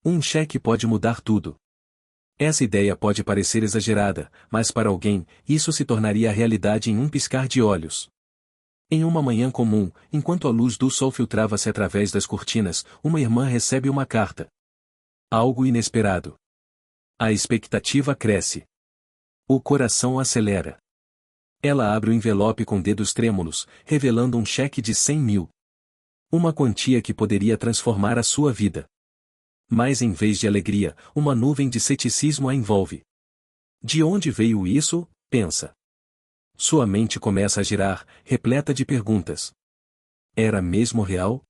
Um cheque pode mudar tudo. Essa ideia pode parecer exagerada, mas para alguém, isso se tornaria realidade em um piscar de olhos. Em uma manhã comum, enquanto a luz do sol filtrava-se através das cortinas, uma irmã recebe uma carta. Algo inesperado. A expectativa cresce. O coração acelera. Ela abre o envelope com dedos trêmulos, revelando um cheque de 100 mil. Uma quantia que poderia transformar a sua vida. Mas em vez de alegria, uma nuvem de ceticismo a envolve. De onde veio isso? Pensa. Sua mente começa a girar, repleta de perguntas. Era mesmo real?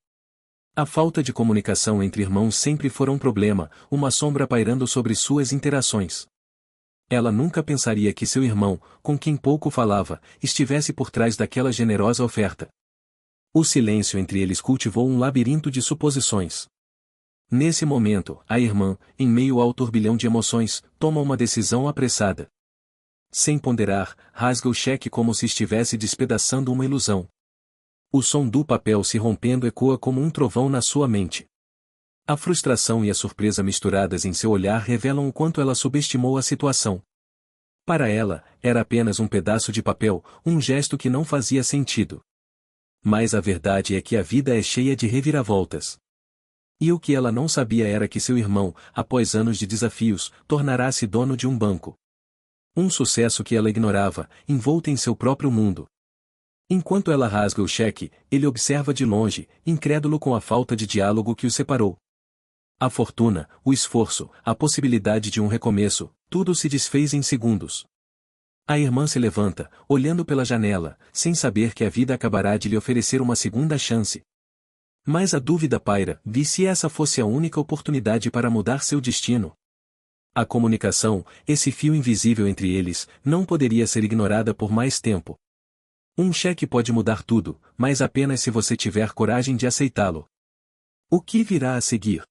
A falta de comunicação entre irmãos sempre fora um problema, uma sombra pairando sobre suas interações. Ela nunca pensaria que seu irmão, com quem pouco falava, estivesse por trás daquela generosa oferta. O silêncio entre eles cultivou um labirinto de suposições. Nesse momento, a irmã, em meio ao turbilhão de emoções, toma uma decisão apressada. Sem ponderar, rasga o cheque como se estivesse despedaçando uma ilusão. O som do papel se rompendo ecoa como um trovão na sua mente. A frustração e a surpresa misturadas em seu olhar revelam o quanto ela subestimou a situação. Para ela, era apenas um pedaço de papel, um gesto que não fazia sentido. Mas a verdade é que a vida é cheia de reviravoltas. E o que ela não sabia era que seu irmão, após anos de desafios, tornará-se dono de um banco. Um sucesso que ela ignorava, envolta em seu próprio mundo. Enquanto ela rasga o cheque, ele observa de longe, incrédulo com a falta de diálogo que o separou. A fortuna, o esforço, a possibilidade de um recomeço, tudo se desfez em segundos. A irmã se levanta, olhando pela janela, sem saber que a vida acabará de lhe oferecer uma segunda chance. Mas a dúvida paira, e se essa fosse a única oportunidade para mudar seu destino? A comunicação, esse fio invisível entre eles, não poderia ser ignorada por mais tempo. Um cheque pode mudar tudo, mas apenas se você tiver coragem de aceitá-lo. O que virá a seguir?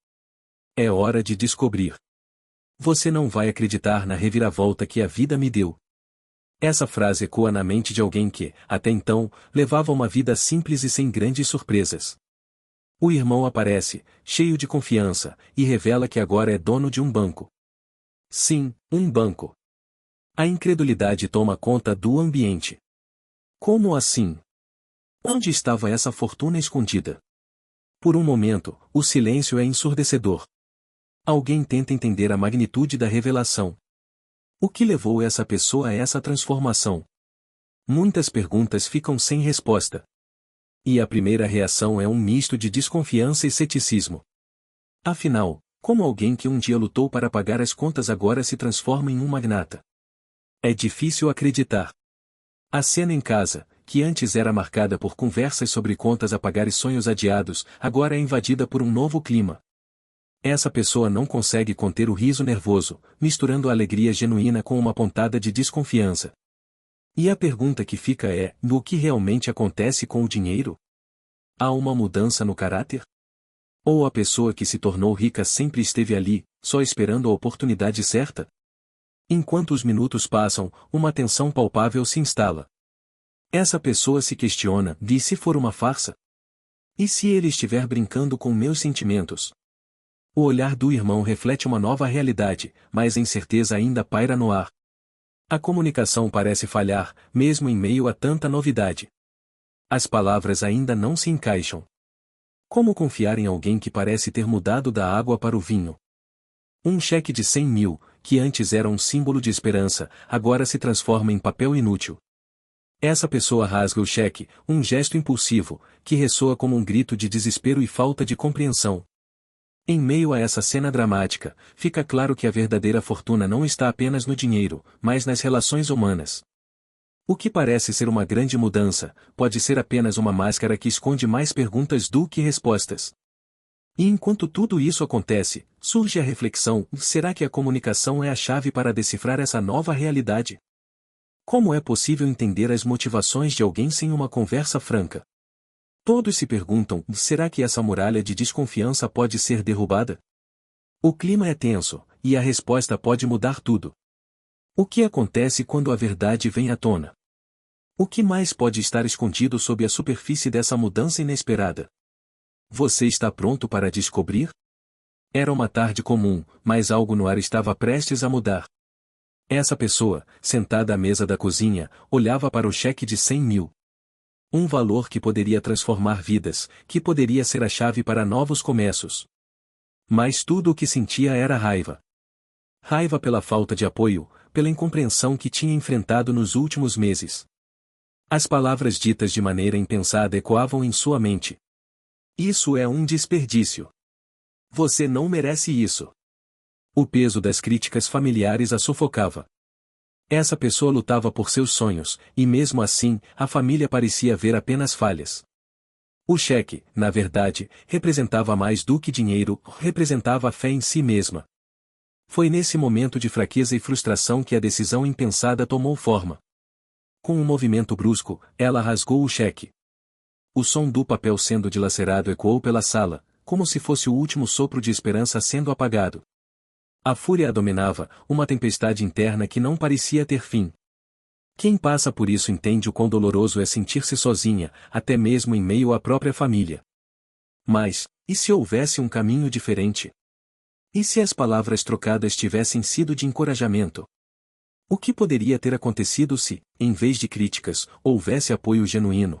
É hora de descobrir. Você não vai acreditar na reviravolta que a vida me deu. Essa frase ecoa na mente de alguém que, até então, levava uma vida simples e sem grandes surpresas. O irmão aparece, cheio de confiança, e revela que agora é dono de um banco. Sim, um banco. A incredulidade toma conta do ambiente. Como assim? Onde estava essa fortuna escondida? Por um momento, o silêncio é ensurdecedor. Alguém tenta entender a magnitude da revelação. O que levou essa pessoa a essa transformação? Muitas perguntas ficam sem resposta. E a primeira reação é um misto de desconfiança e ceticismo. Afinal, como alguém que um dia lutou para pagar as contas agora se transforma em um magnata? É difícil acreditar. A cena em casa, que antes era marcada por conversas sobre contas a pagar e sonhos adiados, agora é invadida por um novo clima. Essa pessoa não consegue conter o riso nervoso, misturando a alegria genuína com uma pontada de desconfiança. E a pergunta que fica é: o que realmente acontece com o dinheiro? Há uma mudança no caráter? Ou a pessoa que se tornou rica sempre esteve ali, só esperando a oportunidade certa? Enquanto os minutos passam, uma tensão palpável se instala. Essa pessoa se questiona: e se for uma farsa? E se ele estiver brincando com meus sentimentos? O olhar do irmão reflete uma nova realidade, mas a incerteza ainda paira no ar. A comunicação parece falhar, mesmo em meio a tanta novidade. As palavras ainda não se encaixam. Como confiar em alguém que parece ter mudado da água para o vinho? Um cheque de 100 mil, que antes era um símbolo de esperança, agora se transforma em papel inútil. Essa pessoa rasga o cheque, um gesto impulsivo, que ressoa como um grito de desespero e falta de compreensão. Em meio a essa cena dramática, fica claro que a verdadeira fortuna não está apenas no dinheiro, mas nas relações humanas. O que parece ser uma grande mudança, pode ser apenas uma máscara que esconde mais perguntas do que respostas. E enquanto tudo isso acontece, surge a reflexão: será que a comunicação é a chave para decifrar essa nova realidade? Como é possível entender as motivações de alguém sem uma conversa franca? Todos se perguntam: será que essa muralha de desconfiança pode ser derrubada? O clima é tenso, e a resposta pode mudar tudo. O que acontece quando a verdade vem à tona? O que mais pode estar escondido sob a superfície dessa mudança inesperada? Você está pronto para descobrir? Era uma tarde comum, mas algo no ar estava prestes a mudar. Essa pessoa, sentada à mesa da cozinha, olhava para o cheque de 100.000. Um valor que poderia transformar vidas, que poderia ser a chave para novos começos. Mas tudo o que sentia era raiva. Raiva pela falta de apoio, pela incompreensão que tinha enfrentado nos últimos meses. As palavras ditas de maneira impensada ecoavam em sua mente. Isso é um desperdício. Você não merece isso. O peso das críticas familiares a sufocava. Essa pessoa lutava por seus sonhos, e mesmo assim, a família parecia ver apenas falhas. O cheque, na verdade, representava mais do que dinheiro, representava a fé em si mesma. Foi nesse momento de fraqueza e frustração que a decisão impensada tomou forma. Com um movimento brusco, ela rasgou o cheque. O som do papel sendo dilacerado ecoou pela sala, como se fosse o último sopro de esperança sendo apagado. A fúria a dominava, uma tempestade interna que não parecia ter fim. Quem passa por isso entende o quão doloroso é sentir-se sozinha, até mesmo em meio à própria família. Mas, e se houvesse um caminho diferente? E se as palavras trocadas tivessem sido de encorajamento? O que poderia ter acontecido se, em vez de críticas, houvesse apoio genuíno?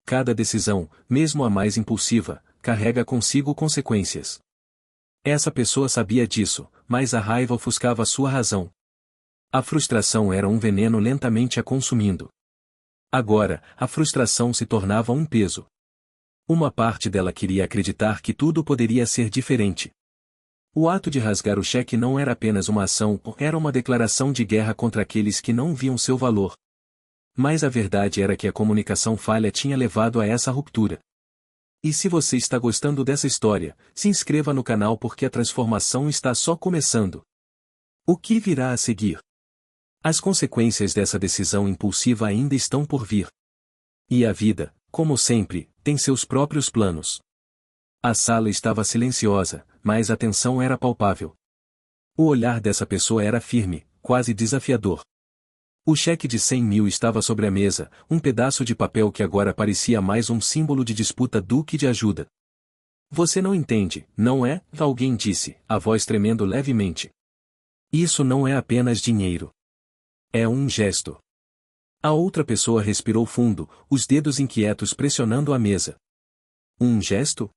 Cada decisão, mesmo a mais impulsiva, carrega consigo consequências. Essa pessoa sabia disso, mas a raiva ofuscava sua razão. A frustração era um veneno lentamente a consumindo. Agora, a frustração se tornava um peso. Uma parte dela queria acreditar que tudo poderia ser diferente. O ato de rasgar o cheque não era apenas uma ação, era uma declaração de guerra contra aqueles que não viam seu valor. Mas a verdade era que a comunicação falha tinha levado a essa ruptura. E se você está gostando dessa história, se inscreva no canal porque a transformação está só começando. O que virá a seguir? As consequências dessa decisão impulsiva ainda estão por vir. E a vida, como sempre, tem seus próprios planos. A sala estava silenciosa, mas a tensão era palpável. O olhar dessa pessoa era firme, quase desafiador. O cheque de 100.000 estava sobre a mesa, um pedaço de papel que agora parecia mais um símbolo de disputa do que de ajuda. Você não entende, não é? Alguém disse, a voz tremendo levemente. Isso não é apenas dinheiro. É um gesto. A outra pessoa respirou fundo, os dedos inquietos pressionando a mesa. Um gesto?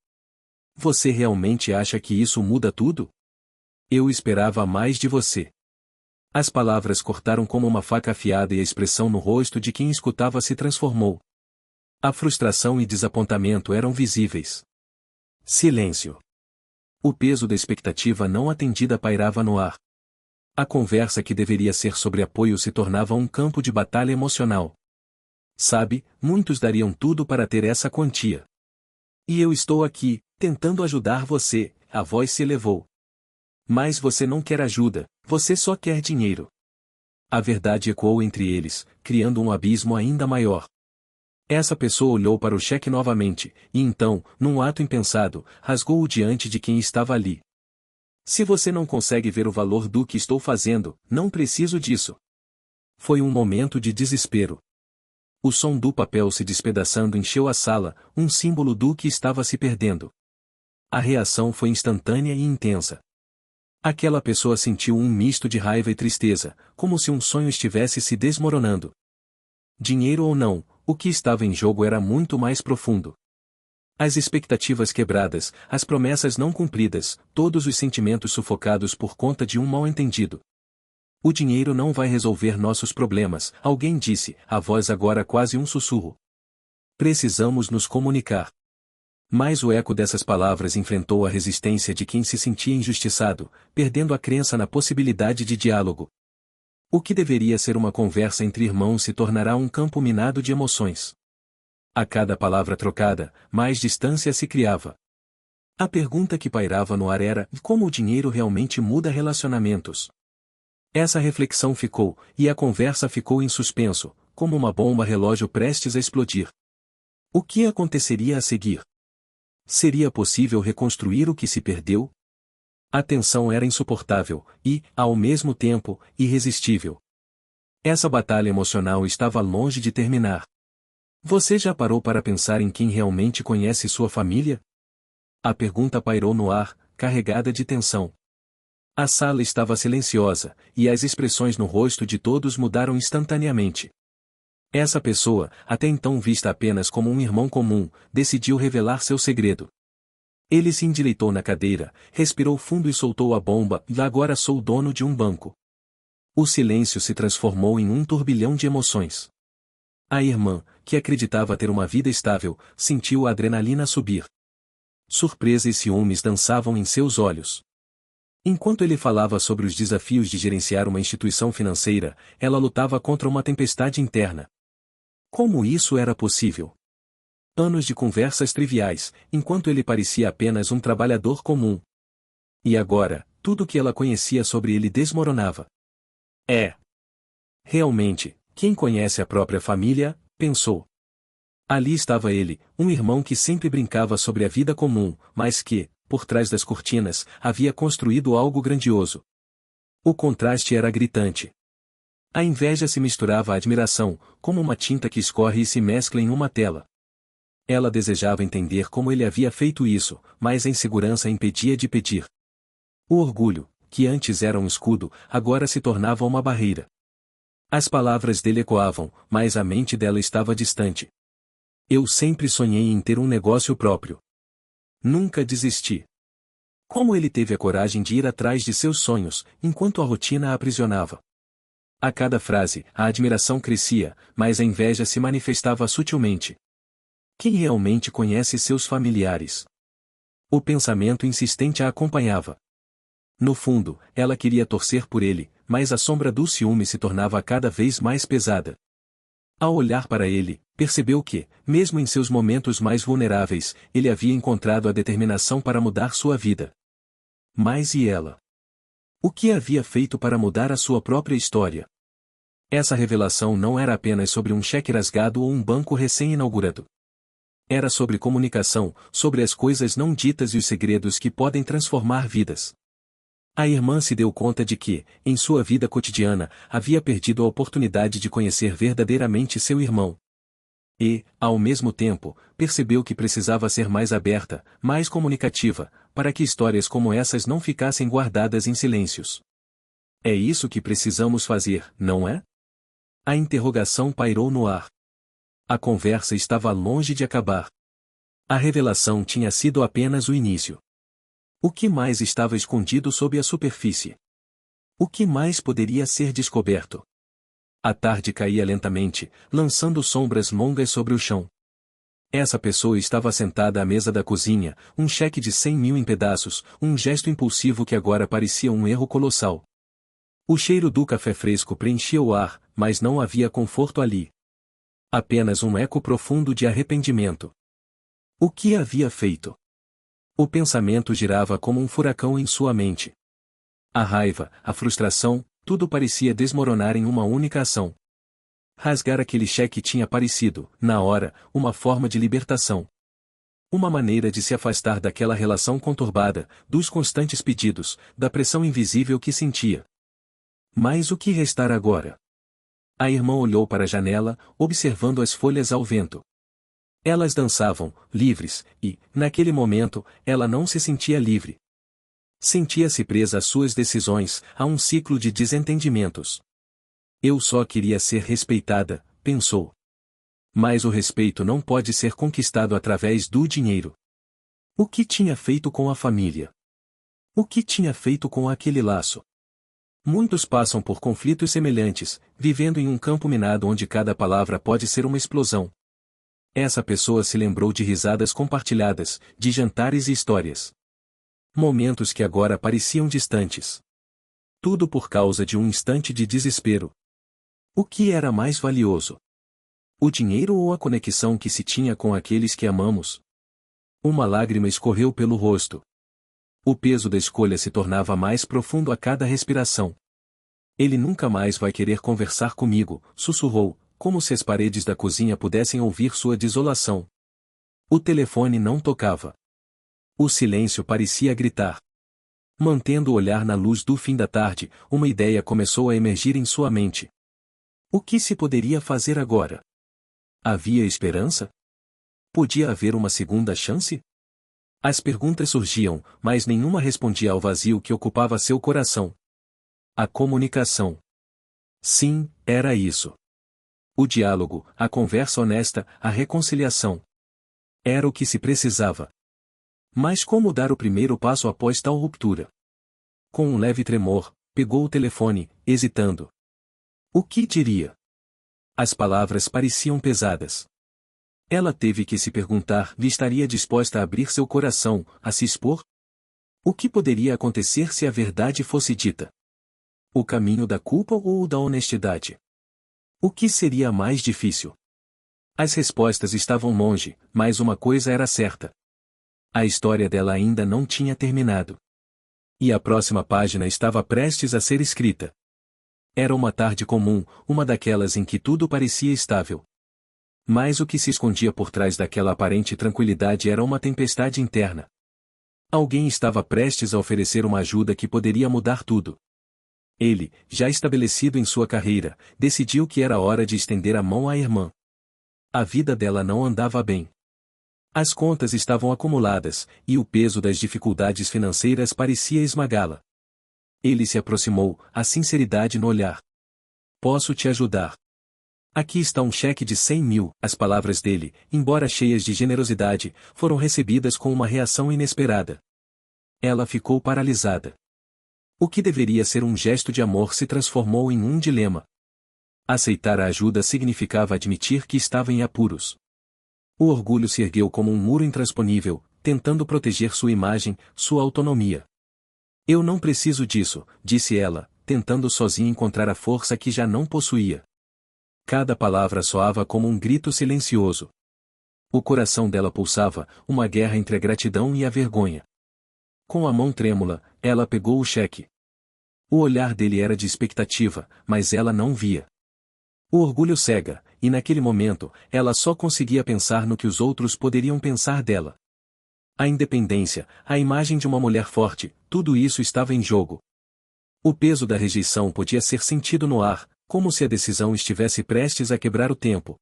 Você realmente acha que isso muda tudo? Eu esperava mais de você. As palavras cortaram como uma faca afiada e a expressão no rosto de quem escutava se transformou. A frustração e desapontamento eram visíveis. Silêncio. O peso da expectativa não atendida pairava no ar. A conversa que deveria ser sobre apoio se tornava um campo de batalha emocional. Sabe, muitos dariam tudo para ter essa quantia. E eu estou aqui, tentando ajudar você, a voz se elevou. Mas você não quer ajuda, você só quer dinheiro. A verdade ecoou entre eles, criando um abismo ainda maior. Essa pessoa olhou para o cheque novamente, e então, num ato impensado, rasgou-o diante de quem estava ali. Se você não consegue ver o valor do que estou fazendo, não preciso disso. Foi um momento de desespero. O som do papel se despedaçando encheu a sala, um símbolo do que estava se perdendo. A reação foi instantânea e intensa. Aquela pessoa sentiu um misto de raiva e tristeza, como se um sonho estivesse se desmoronando. Dinheiro ou não, o que estava em jogo era muito mais profundo. As expectativas quebradas, as promessas não cumpridas, todos os sentimentos sufocados por conta de um mal-entendido. O dinheiro não vai resolver nossos problemas, alguém disse, a voz agora quase um sussurro. Precisamos nos comunicar. Mas o eco dessas palavras enfrentou a resistência de quem se sentia injustiçado, perdendo a crença na possibilidade de diálogo. O que deveria ser uma conversa entre irmãos se tornará um campo minado de emoções. A cada palavra trocada, mais distância se criava. A pergunta que pairava no ar era: como o dinheiro realmente muda relacionamentos? Essa reflexão ficou, e a conversa ficou em suspenso, como uma bomba relógio prestes a explodir. O que aconteceria a seguir? Seria possível reconstruir o que se perdeu? A tensão era insuportável, e, ao mesmo tempo, irresistível. Essa batalha emocional estava longe de terminar. Você já parou para pensar em quem realmente conhece sua família? A pergunta pairou no ar, carregada de tensão. A sala estava silenciosa, e as expressões no rosto de todos mudaram instantaneamente. Essa pessoa, até então vista apenas como um irmão comum, decidiu revelar seu segredo. Ele se endireitou na cadeira, respirou fundo e soltou a bomba, e agora sou o dono de um banco. O silêncio se transformou em um turbilhão de emoções. A irmã, que acreditava ter uma vida estável, sentiu a adrenalina subir. Surpresa e ciúmes dançavam em seus olhos. Enquanto ele falava sobre os desafios de gerenciar uma instituição financeira, ela lutava contra uma tempestade interna. Como isso era possível? Anos de conversas triviais, enquanto ele parecia apenas um trabalhador comum. E agora, tudo o que ela conhecia sobre ele desmoronava. Realmente, quem conhece a própria família, pensou. Ali estava ele, um irmão que sempre brincava sobre a vida comum, mas que, por trás das cortinas, havia construído algo grandioso. O contraste era gritante. A inveja se misturava à admiração, como uma tinta que escorre e se mescla em uma tela. Ela desejava entender como ele havia feito isso, mas a insegurança impedia de pedir. O orgulho, que antes era um escudo, agora se tornava uma barreira. As palavras dele ecoavam, mas a mente dela estava distante. Eu sempre sonhei em ter um negócio próprio. Nunca desisti. Como ele teve a coragem de ir atrás de seus sonhos, enquanto a rotina a aprisionava? A cada frase, a admiração crescia, mas a inveja se manifestava sutilmente. Quem realmente conhece seus familiares? O pensamento insistente a acompanhava. No fundo, ela queria torcer por ele, mas a sombra do ciúme se tornava cada vez mais pesada. Ao olhar para ele, percebeu que, mesmo em seus momentos mais vulneráveis, ele havia encontrado a determinação para mudar sua vida. Mas e ela? O que havia feito para mudar a sua própria história? Essa revelação não era apenas sobre um cheque rasgado ou um banco recém-inaugurado. Era sobre comunicação, sobre as coisas não ditas e os segredos que podem transformar vidas. A irmã se deu conta de que, em sua vida cotidiana, havia perdido a oportunidade de conhecer verdadeiramente seu irmão. E, ao mesmo tempo, percebeu que precisava ser mais aberta, mais comunicativa, para que histórias como essas não ficassem guardadas em silêncios. É isso que precisamos fazer, não é? A interrogação pairou no ar. A conversa estava longe de acabar. A revelação tinha sido apenas o início. O que mais estava escondido sob a superfície? O que mais poderia ser descoberto? A tarde caía lentamente, lançando sombras longas sobre o chão. Essa pessoa estava sentada à mesa da cozinha, um cheque de 100 mil em pedaços, um gesto impulsivo que agora parecia um erro colossal. O cheiro do café fresco preenchia o ar, mas não havia conforto ali. Apenas um eco profundo de arrependimento. O que havia feito? O pensamento girava como um furacão em sua mente. A raiva, a frustração, tudo parecia desmoronar em uma única ação. Rasgar aquele cheque tinha parecido, na hora, uma forma de libertação. Uma maneira de se afastar daquela relação conturbada, dos constantes pedidos, da pressão invisível que sentia. Mas o que restar agora? A irmã olhou para a janela, observando as folhas ao vento. Elas dançavam, livres, e, naquele momento, ela não se sentia livre. Sentia-se presa às suas decisões, a um ciclo de desentendimentos. Eu só queria ser respeitada, pensou. Mas o respeito não pode ser conquistado através do dinheiro. O que tinha feito com a família? O que tinha feito com aquele laço? Muitos passam por conflitos semelhantes, vivendo em um campo minado onde cada palavra pode ser uma explosão. Essa pessoa se lembrou de risadas compartilhadas, de jantares e histórias. Momentos que agora pareciam distantes. Tudo por causa de um instante de desespero. O que era mais valioso? O dinheiro ou a conexão que se tinha com aqueles que amamos? Uma lágrima escorreu pelo rosto. O peso da escolha se tornava mais profundo a cada respiração. Ele nunca mais vai querer conversar comigo, sussurrou, como se as paredes da cozinha pudessem ouvir sua desolação. O telefone não tocava. O silêncio parecia gritar. Mantendo o olhar na luz do fim da tarde, uma ideia começou a emergir em sua mente. O que se poderia fazer agora? Havia esperança? Podia haver uma segunda chance? As perguntas surgiam, mas nenhuma respondia ao vazio que ocupava seu coração. A comunicação. Sim, era isso. O diálogo, a conversa honesta, a reconciliação. Era o que se precisava. Mas como dar o primeiro passo após tal ruptura? Com um leve tremor, pegou o telefone, hesitando. O que diria? As palavras pareciam pesadas. Ela teve que se perguntar: estaria disposta a abrir seu coração, a se expor? O que poderia acontecer se a verdade fosse dita? O caminho da culpa ou o da honestidade? O que seria mais difícil? As respostas estavam longe, mas uma coisa era certa. A história dela ainda não tinha terminado. E a próxima página estava prestes a ser escrita. Era uma tarde comum, uma daquelas em que tudo parecia estável. Mas o que se escondia por trás daquela aparente tranquilidade era uma tempestade interna. Alguém estava prestes a oferecer uma ajuda que poderia mudar tudo. Ele, já estabelecido em sua carreira, decidiu que era hora de estender a mão à irmã. A vida dela não andava bem. As contas estavam acumuladas, e o peso das dificuldades financeiras parecia esmagá-la. Ele se aproximou, a sinceridade no olhar. Posso te ajudar. Aqui está um cheque de 100 mil. As palavras dele, embora cheias de generosidade, foram recebidas com uma reação inesperada. Ela ficou paralisada. O que deveria ser um gesto de amor se transformou em um dilema. Aceitar a ajuda significava admitir que estava em apuros. O orgulho se ergueu como um muro intransponível, tentando proteger sua imagem, sua autonomia. Eu não preciso disso, disse ela, tentando sozinha encontrar a força que já não possuía. Cada palavra soava como um grito silencioso. O coração dela pulsava, uma guerra entre a gratidão e a vergonha. Com a mão trêmula, ela pegou o cheque. O olhar dele era de expectativa, mas ela não via. O orgulho cega, e naquele momento, ela só conseguia pensar no que os outros poderiam pensar dela. A independência, a imagem de uma mulher forte, tudo isso estava em jogo. O peso da rejeição podia ser sentido no ar, como se a decisão estivesse prestes a quebrar o tempo.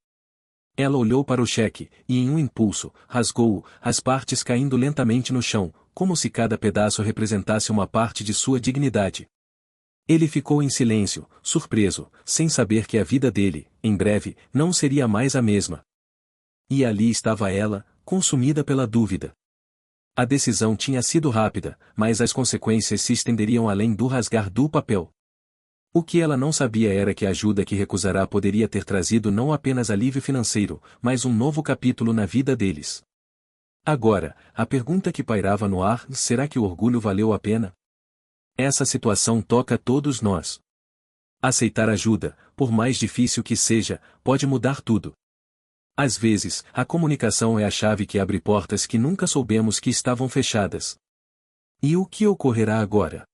Ela olhou para o cheque, e em um impulso, rasgou-o, as partes caindo lentamente no chão, como se cada pedaço representasse uma parte de sua dignidade. Ele ficou em silêncio, surpreso, sem saber que a vida dele, em breve, não seria mais a mesma. E ali estava ela, consumida pela dúvida. A decisão tinha sido rápida, mas as consequências se estenderiam além do rasgar do papel. O que ela não sabia era que a ajuda que recusará poderia ter trazido não apenas alívio financeiro, mas um novo capítulo na vida deles. Agora, a pergunta que pairava no ar: será que o orgulho valeu a pena? Essa situação toca todos nós. Aceitar ajuda, por mais difícil que seja, pode mudar tudo. Às vezes, a comunicação é a chave que abre portas que nunca soubemos que estavam fechadas. E o que ocorrerá agora?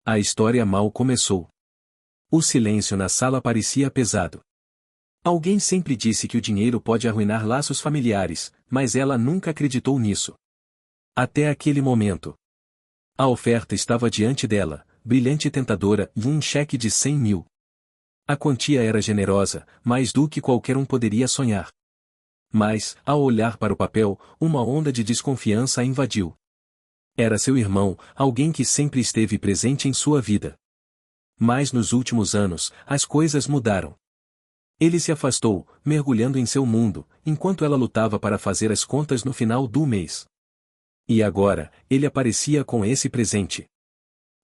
A história mal começou. O silêncio na sala parecia pesado. Alguém sempre disse que o dinheiro pode arruinar laços familiares, mas ela nunca acreditou nisso. Até aquele momento. A oferta estava diante dela, brilhante e tentadora, e um cheque de 100 mil. A quantia era generosa, mais do que qualquer um poderia sonhar. Mas, ao olhar para o papel, uma onda de desconfiança a invadiu. Era seu irmão, alguém que sempre esteve presente em sua vida. Mas nos últimos anos, as coisas mudaram. Ele se afastou, mergulhando em seu mundo, enquanto ela lutava para fazer as contas no final do mês. E agora, ele aparecia com esse presente.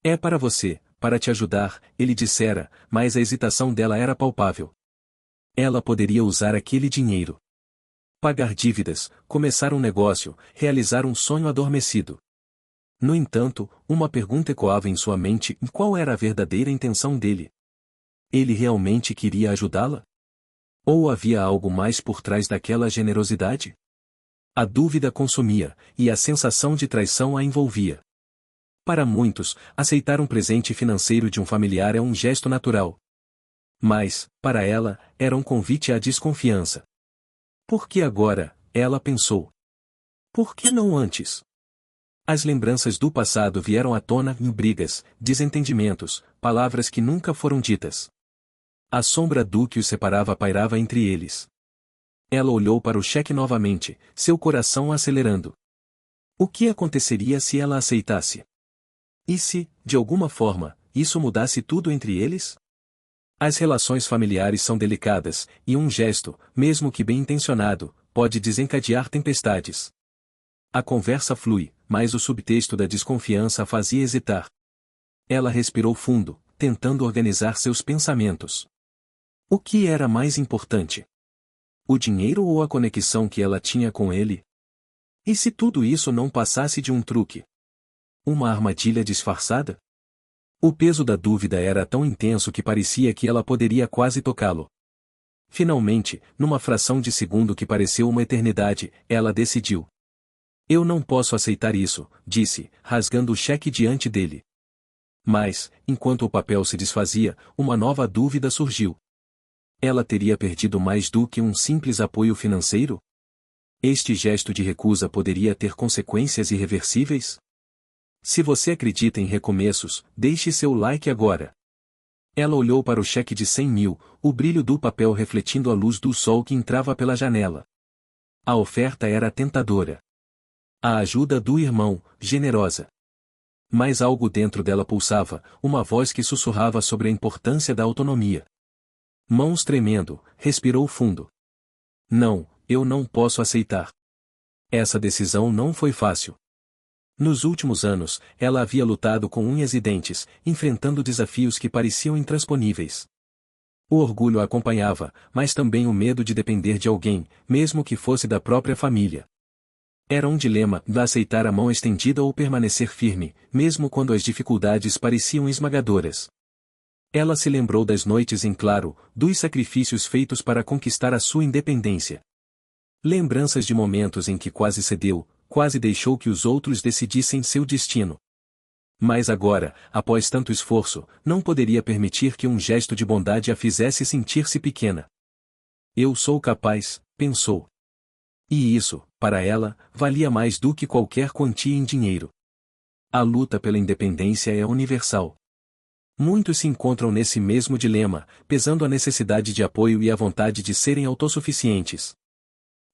É para você, para te ajudar, ele dissera, mas a hesitação dela era palpável. Ela poderia usar aquele dinheiro. Pagar dívidas, começar um negócio, realizar um sonho adormecido. No entanto, uma pergunta ecoava em sua mente: qual era a verdadeira intenção dele? Ele realmente queria ajudá-la? Ou havia algo mais por trás daquela generosidade? A dúvida consumia, e a sensação de traição a envolvia. Para muitos, aceitar um presente financeiro de um familiar é um gesto natural. Mas, para ela, era um convite à desconfiança. Por que agora? Ela pensou. Por que não antes? As lembranças do passado vieram à tona em brigas, desentendimentos, palavras que nunca foram ditas. A sombra do que os separava pairava entre eles. Ela olhou para o cheque novamente, seu coração acelerando. O que aconteceria se ela aceitasse? E se, de alguma forma, isso mudasse tudo entre eles? As relações familiares são delicadas, e um gesto, mesmo que bem intencionado, pode desencadear tempestades. A conversa flui, mas o subtexto da desconfiança a fazia hesitar. Ela respirou fundo, tentando organizar seus pensamentos. O que era mais importante? O dinheiro ou a conexão que ela tinha com ele? E se tudo isso não passasse de um truque? Uma armadilha disfarçada? O peso da dúvida era tão intenso que parecia que ela poderia quase tocá-lo. Finalmente, numa fração de segundo que pareceu uma eternidade, ela decidiu. Eu não posso aceitar isso, disse, rasgando o cheque diante dele. Mas, enquanto o papel se desfazia, uma nova dúvida surgiu. Ela teria perdido mais do que um simples apoio financeiro? Este gesto de recusa poderia ter consequências irreversíveis? Se você acredita em recomeços, deixe seu like agora. Ela olhou para o cheque de 100 mil, o brilho do papel refletindo a luz do sol que entrava pela janela. A oferta era tentadora. A ajuda do irmão, generosa. Mas algo dentro dela pulsava, uma voz que sussurrava sobre a importância da autonomia. Mãos tremendo, respirou fundo. Não, eu não posso aceitar. Essa decisão não foi fácil. Nos últimos anos, ela havia lutado com unhas e dentes, enfrentando desafios que pareciam intransponíveis. O orgulho a acompanhava, mas também o medo de depender de alguém, mesmo que fosse da própria família. Era um dilema, aceitar a mão estendida ou permanecer firme, mesmo quando as dificuldades pareciam esmagadoras. Ela se lembrou das noites em claro, dos sacrifícios feitos para conquistar a sua independência. Lembranças de momentos em que quase cedeu, quase deixou que os outros decidissem seu destino. Mas agora, após tanto esforço, não poderia permitir que um gesto de bondade a fizesse sentir-se pequena. Eu sou capaz, pensou. E isso, para ela, valia mais do que qualquer quantia em dinheiro. A luta pela independência é universal. Muitos se encontram nesse mesmo dilema, pesando a necessidade de apoio e a vontade de serem autossuficientes.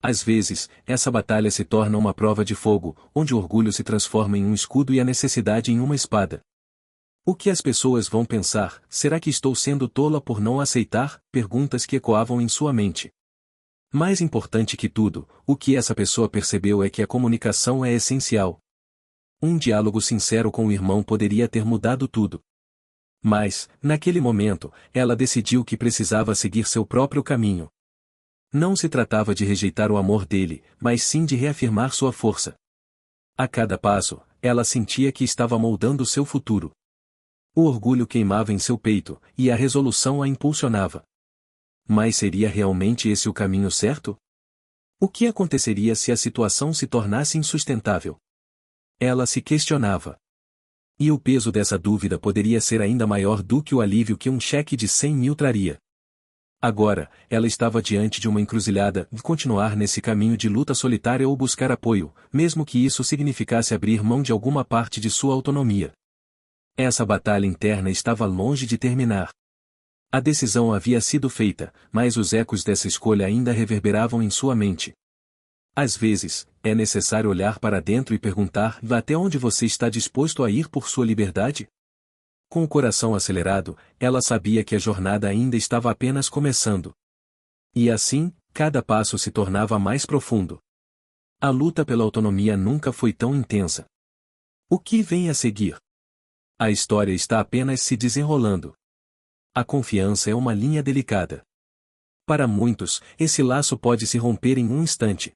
Às vezes, essa batalha se torna uma prova de fogo, onde o orgulho se transforma em um escudo e a necessidade em uma espada. O que as pessoas vão pensar? Será que estou sendo tola por não aceitar? Perguntas que ecoavam em sua mente. Mais importante que tudo, o que essa pessoa percebeu é que a comunicação é essencial. Um diálogo sincero com o irmão poderia ter mudado tudo. Mas, naquele momento, ela decidiu que precisava seguir seu próprio caminho. Não se tratava de rejeitar o amor dele, mas sim de reafirmar sua força. A cada passo, ela sentia que estava moldando seu futuro. O orgulho queimava em seu peito, e a resolução a impulsionava. Mas seria realmente esse o caminho certo? O que aconteceria se a situação se tornasse insustentável? Ela se questionava. E o peso dessa dúvida poderia ser ainda maior do que o alívio que um cheque de 100 mil traria. Agora, ela estava diante de uma encruzilhada, de continuar nesse caminho de luta solitária ou buscar apoio, mesmo que isso significasse abrir mão de alguma parte de sua autonomia. Essa batalha interna estava longe de terminar. A decisão havia sido feita, mas os ecos dessa escolha ainda reverberavam em sua mente. Às vezes, é necessário olhar para dentro e perguntar: até onde você está disposto a ir por sua liberdade? Com o coração acelerado, ela sabia que a jornada ainda estava apenas começando. E assim, cada passo se tornava mais profundo. A luta pela autonomia nunca foi tão intensa. O que vem a seguir? A história está apenas se desenrolando. A confiança é uma linha delicada. Para muitos, esse laço pode se romper em um instante.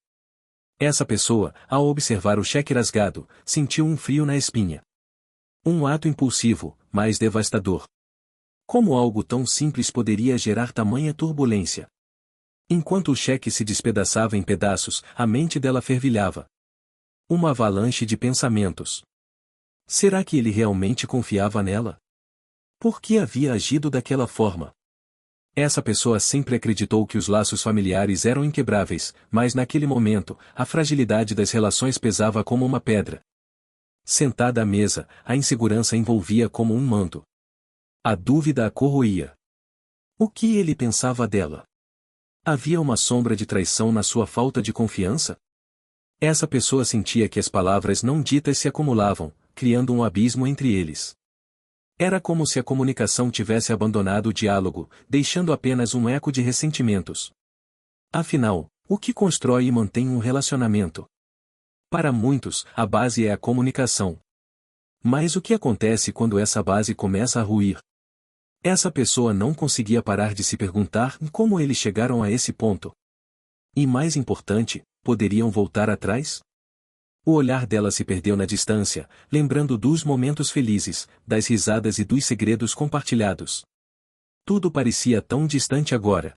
Essa pessoa, ao observar o cheque rasgado, sentiu um frio na espinha. Um ato impulsivo, mas devastador. Como algo tão simples poderia gerar tamanha turbulência? Enquanto o cheque se despedaçava em pedaços, a mente dela fervilhava. Uma avalanche de pensamentos. Será que ele realmente confiava nela? Por que havia agido daquela forma? Essa pessoa sempre acreditou que os laços familiares eram inquebráveis, mas naquele momento, a fragilidade das relações pesava como uma pedra. Sentada à mesa, a insegurança envolvia como um manto. A dúvida a corroía. O que ele pensava dela? Havia uma sombra de traição na sua falta de confiança? Essa pessoa sentia que as palavras não ditas se acumulavam, criando um abismo entre eles. Era como se a comunicação tivesse abandonado o diálogo, deixando apenas um eco de ressentimentos. Afinal, o que constrói e mantém um relacionamento? Para muitos, a base é a comunicação. Mas o que acontece quando essa base começa a ruir? Essa pessoa não conseguia parar de se perguntar como eles chegaram a esse ponto. E mais importante, poderiam voltar atrás? O olhar dela se perdeu na distância, lembrando dos momentos felizes, das risadas e dos segredos compartilhados. Tudo parecia tão distante agora.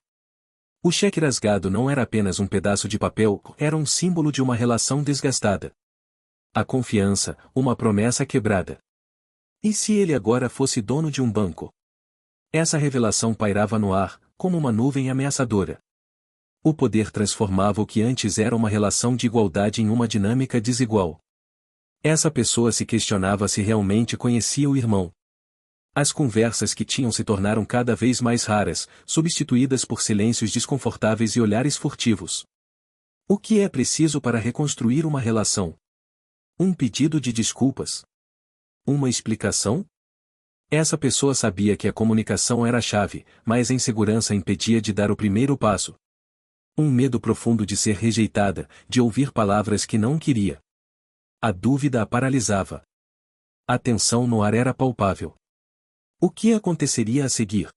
O cheque rasgado não era apenas um pedaço de papel, era um símbolo de uma relação desgastada. A confiança, uma promessa quebrada. E se ele agora fosse dono de um banco? Essa revelação pairava no ar, como uma nuvem ameaçadora. O poder transformava o que antes era uma relação de igualdade em uma dinâmica desigual. Essa pessoa se questionava se realmente conhecia o irmão. As conversas que tinham se tornaram cada vez mais raras, substituídas por silêncios desconfortáveis e olhares furtivos. O que é preciso para reconstruir uma relação? Um pedido de desculpas? Uma explicação? Essa pessoa sabia que a comunicação era a chave, mas a insegurança impedia de dar o primeiro passo. Um medo profundo de ser rejeitada, de ouvir palavras que não queria. A dúvida a paralisava. A tensão no ar era palpável. O que aconteceria a seguir?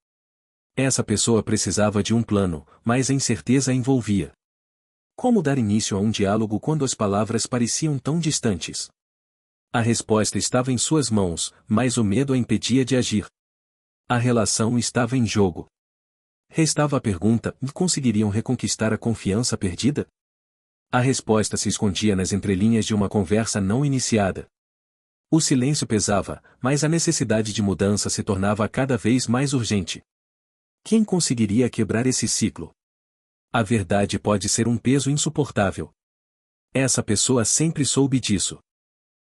Essa pessoa precisava de um plano, mas a incerteza a envolvia. Como dar início a um diálogo quando as palavras pareciam tão distantes? A resposta estava em suas mãos, mas o medo a impedia de agir. A relação estava em jogo. Restava a pergunta: conseguiriam reconquistar a confiança perdida? A resposta se escondia nas entrelinhas de uma conversa não iniciada. O silêncio pesava, mas a necessidade de mudança se tornava cada vez mais urgente. Quem conseguiria quebrar esse ciclo? A verdade pode ser um peso insuportável. Essa pessoa sempre soube disso.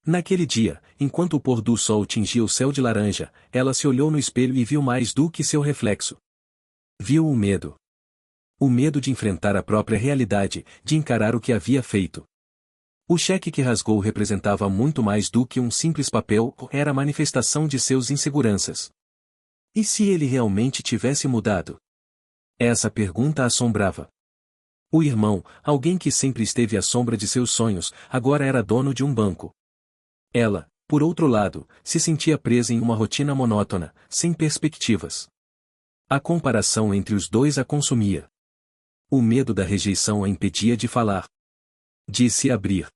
Naquele dia, enquanto o pôr do sol tingia o céu de laranja, ela se olhou no espelho e viu mais do que seu reflexo. Viu o medo. O medo de enfrentar a própria realidade, de encarar o que havia feito. O cheque que rasgou representava muito mais do que um simples papel, era a manifestação de seus inseguranças. E se ele realmente tivesse mudado? Essa pergunta a assombrava. O irmão, alguém que sempre esteve à sombra de seus sonhos, agora era dono de um banco. Ela, por outro lado, se sentia presa em uma rotina monótona, sem perspectivas. A comparação entre os dois a consumia. O medo da rejeição a impedia de falar. De se abrir.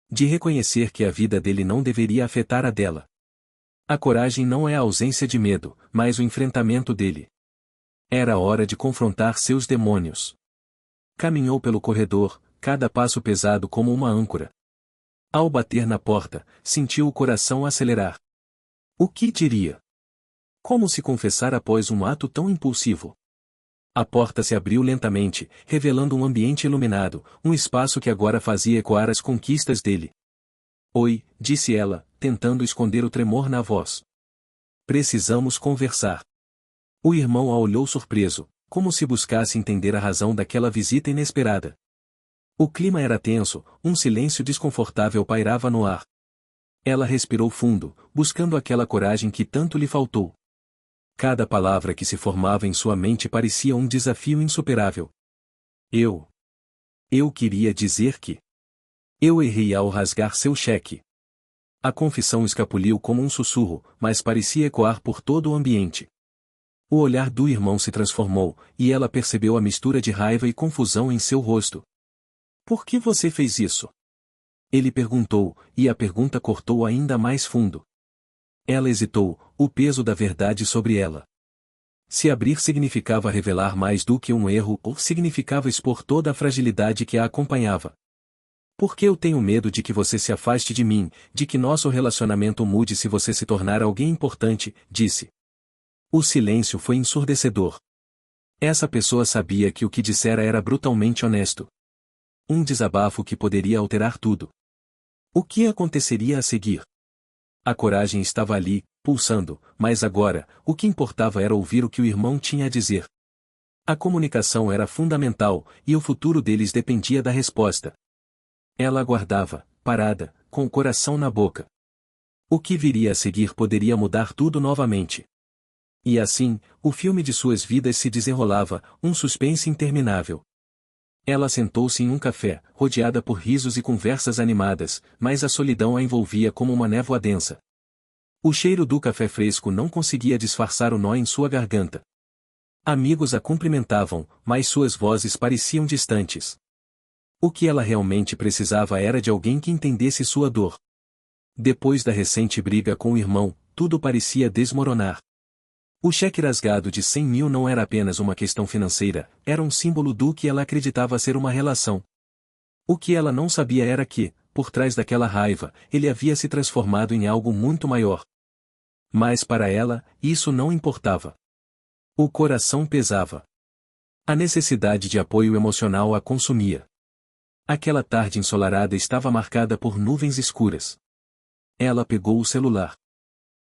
De reconhecer que a vida dele não deveria afetar a dela. A coragem não é a ausência de medo, mas o enfrentamento dele. Era hora de confrontar seus demônios. Caminhou pelo corredor, cada passo pesado como uma âncora. Ao bater na porta, sentiu o coração acelerar. O que diria? Como se confessar após um ato tão impulsivo? A porta se abriu lentamente, revelando um ambiente iluminado, um espaço que agora fazia ecoar as conquistas dele. Oi, disse ela, tentando esconder o tremor na voz. Precisamos conversar. O irmão a olhou surpreso, como se buscasse entender a razão daquela visita inesperada. O clima era tenso, um silêncio desconfortável pairava no ar. Ela respirou fundo, buscando aquela coragem que tanto lhe faltou. Cada palavra que se formava em sua mente parecia um desafio insuperável. Eu queria dizer que eu errei ao rasgar seu cheque. A confissão escapuliu como um sussurro, mas parecia ecoar por todo o ambiente. O olhar do irmão se transformou, e ela percebeu a mistura de raiva e confusão em seu rosto. Por que você fez isso? Ele perguntou, e a pergunta cortou ainda mais fundo. Ela hesitou, o peso da verdade sobre ela. Se abrir significava revelar mais do que um erro, ou significava expor toda a fragilidade que a acompanhava. Porque eu tenho medo de que você se afaste de mim, de que nosso relacionamento mude se você se tornar alguém importante, disse. O silêncio foi ensurdecedor. Essa pessoa sabia que o que dissera era brutalmente honesto. Um desabafo que poderia alterar tudo. O que aconteceria a seguir? A coragem estava ali, pulsando, mas agora, o que importava era ouvir o que o irmão tinha a dizer. A comunicação era fundamental, e o futuro deles dependia da resposta. Ela aguardava, parada, com o coração na boca. O que viria a seguir poderia mudar tudo novamente. E assim, o filme de suas vidas se desenrolava, um suspense interminável. Ela sentou-se em um café, rodeada por risos e conversas animadas, mas a solidão a envolvia como uma névoa densa. O cheiro do café fresco não conseguia disfarçar o nó em sua garganta. Amigos a cumprimentavam, mas suas vozes pareciam distantes. O que ela realmente precisava era de alguém que entendesse sua dor. Depois da recente briga com o irmão, tudo parecia desmoronar. O cheque rasgado de 100 mil não era apenas uma questão financeira, era um símbolo do que ela acreditava ser uma relação. O que ela não sabia era que, por trás daquela raiva, ele havia se transformado em algo muito maior. Mas para ela, isso não importava. O coração pesava. A necessidade de apoio emocional a consumia. Aquela tarde ensolarada estava marcada por nuvens escuras. Ela pegou o celular.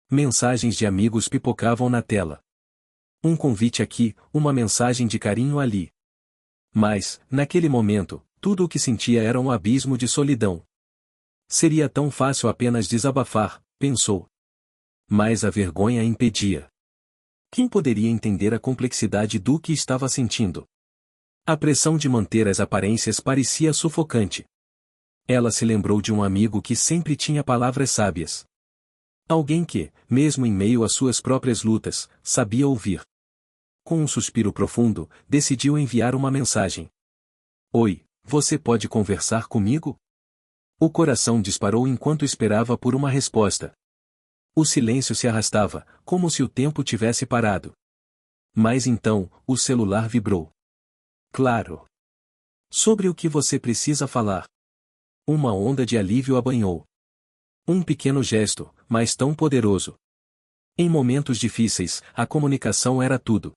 Mensagens de amigos pipocavam na tela. Um convite aqui, uma mensagem de carinho ali. Mas, naquele momento, tudo o que sentia era um abismo de solidão. Seria tão fácil apenas desabafar, pensou. Mas a vergonha a impedia. Quem poderia entender a complexidade do que estava sentindo? A pressão de manter as aparências parecia sufocante. Ela se lembrou de um amigo que sempre tinha palavras sábias. Alguém que, mesmo em meio às suas próprias lutas, sabia ouvir. Com um suspiro profundo, decidiu enviar uma mensagem. Oi, você pode conversar comigo? O coração disparou enquanto esperava por uma resposta. O silêncio se arrastava, como se o tempo tivesse parado. Mas então, o celular vibrou. Claro. Sobre o que você precisa falar? Uma onda de alívio a banhou. Um pequeno gesto, mas tão poderoso. Em momentos difíceis, a comunicação era tudo.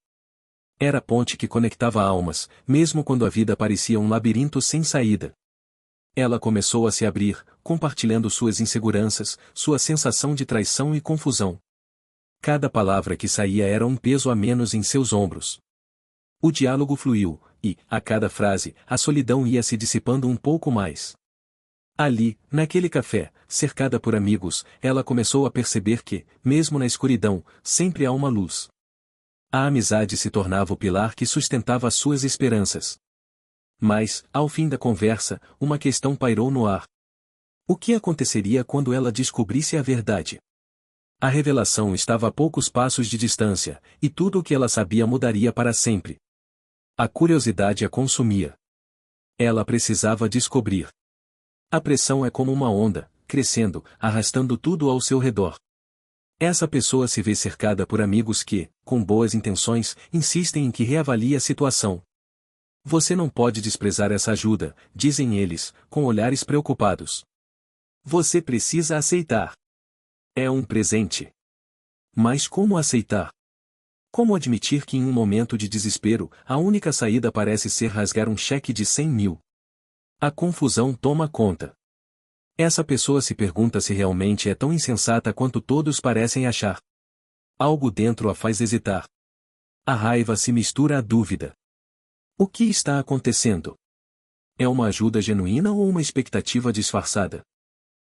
Era a ponte que conectava almas, mesmo quando a vida parecia um labirinto sem saída. Ela começou a se abrir, compartilhando suas inseguranças, sua sensação de traição e confusão. Cada palavra que saía era um peso a menos em seus ombros. O diálogo fluiu, e, a cada frase, a solidão ia se dissipando um pouco mais. Ali, naquele café, cercada por amigos, ela começou a perceber que, mesmo na escuridão, sempre há uma luz. A amizade se tornava o pilar que sustentava as suas esperanças. Mas, ao fim da conversa, uma questão pairou no ar. O que aconteceria quando ela descobrisse a verdade? A revelação estava a poucos passos de distância, e tudo o que ela sabia mudaria para sempre. A curiosidade a consumia. Ela precisava descobrir. A pressão é como uma onda, crescendo, arrastando tudo ao seu redor. Essa pessoa se vê cercada por amigos que, com boas intenções, insistem em que reavalie a situação. Você não pode desprezar essa ajuda, dizem eles, com olhares preocupados. Você precisa aceitar. É um presente. Mas como aceitar? Como admitir que em um momento de desespero, a única saída parece ser rasgar um cheque de 100 mil? A confusão toma conta. Essa pessoa se pergunta se realmente é tão insensata quanto todos parecem achar. Algo dentro a faz hesitar. A raiva se mistura à dúvida. O que está acontecendo? É uma ajuda genuína ou uma expectativa disfarçada?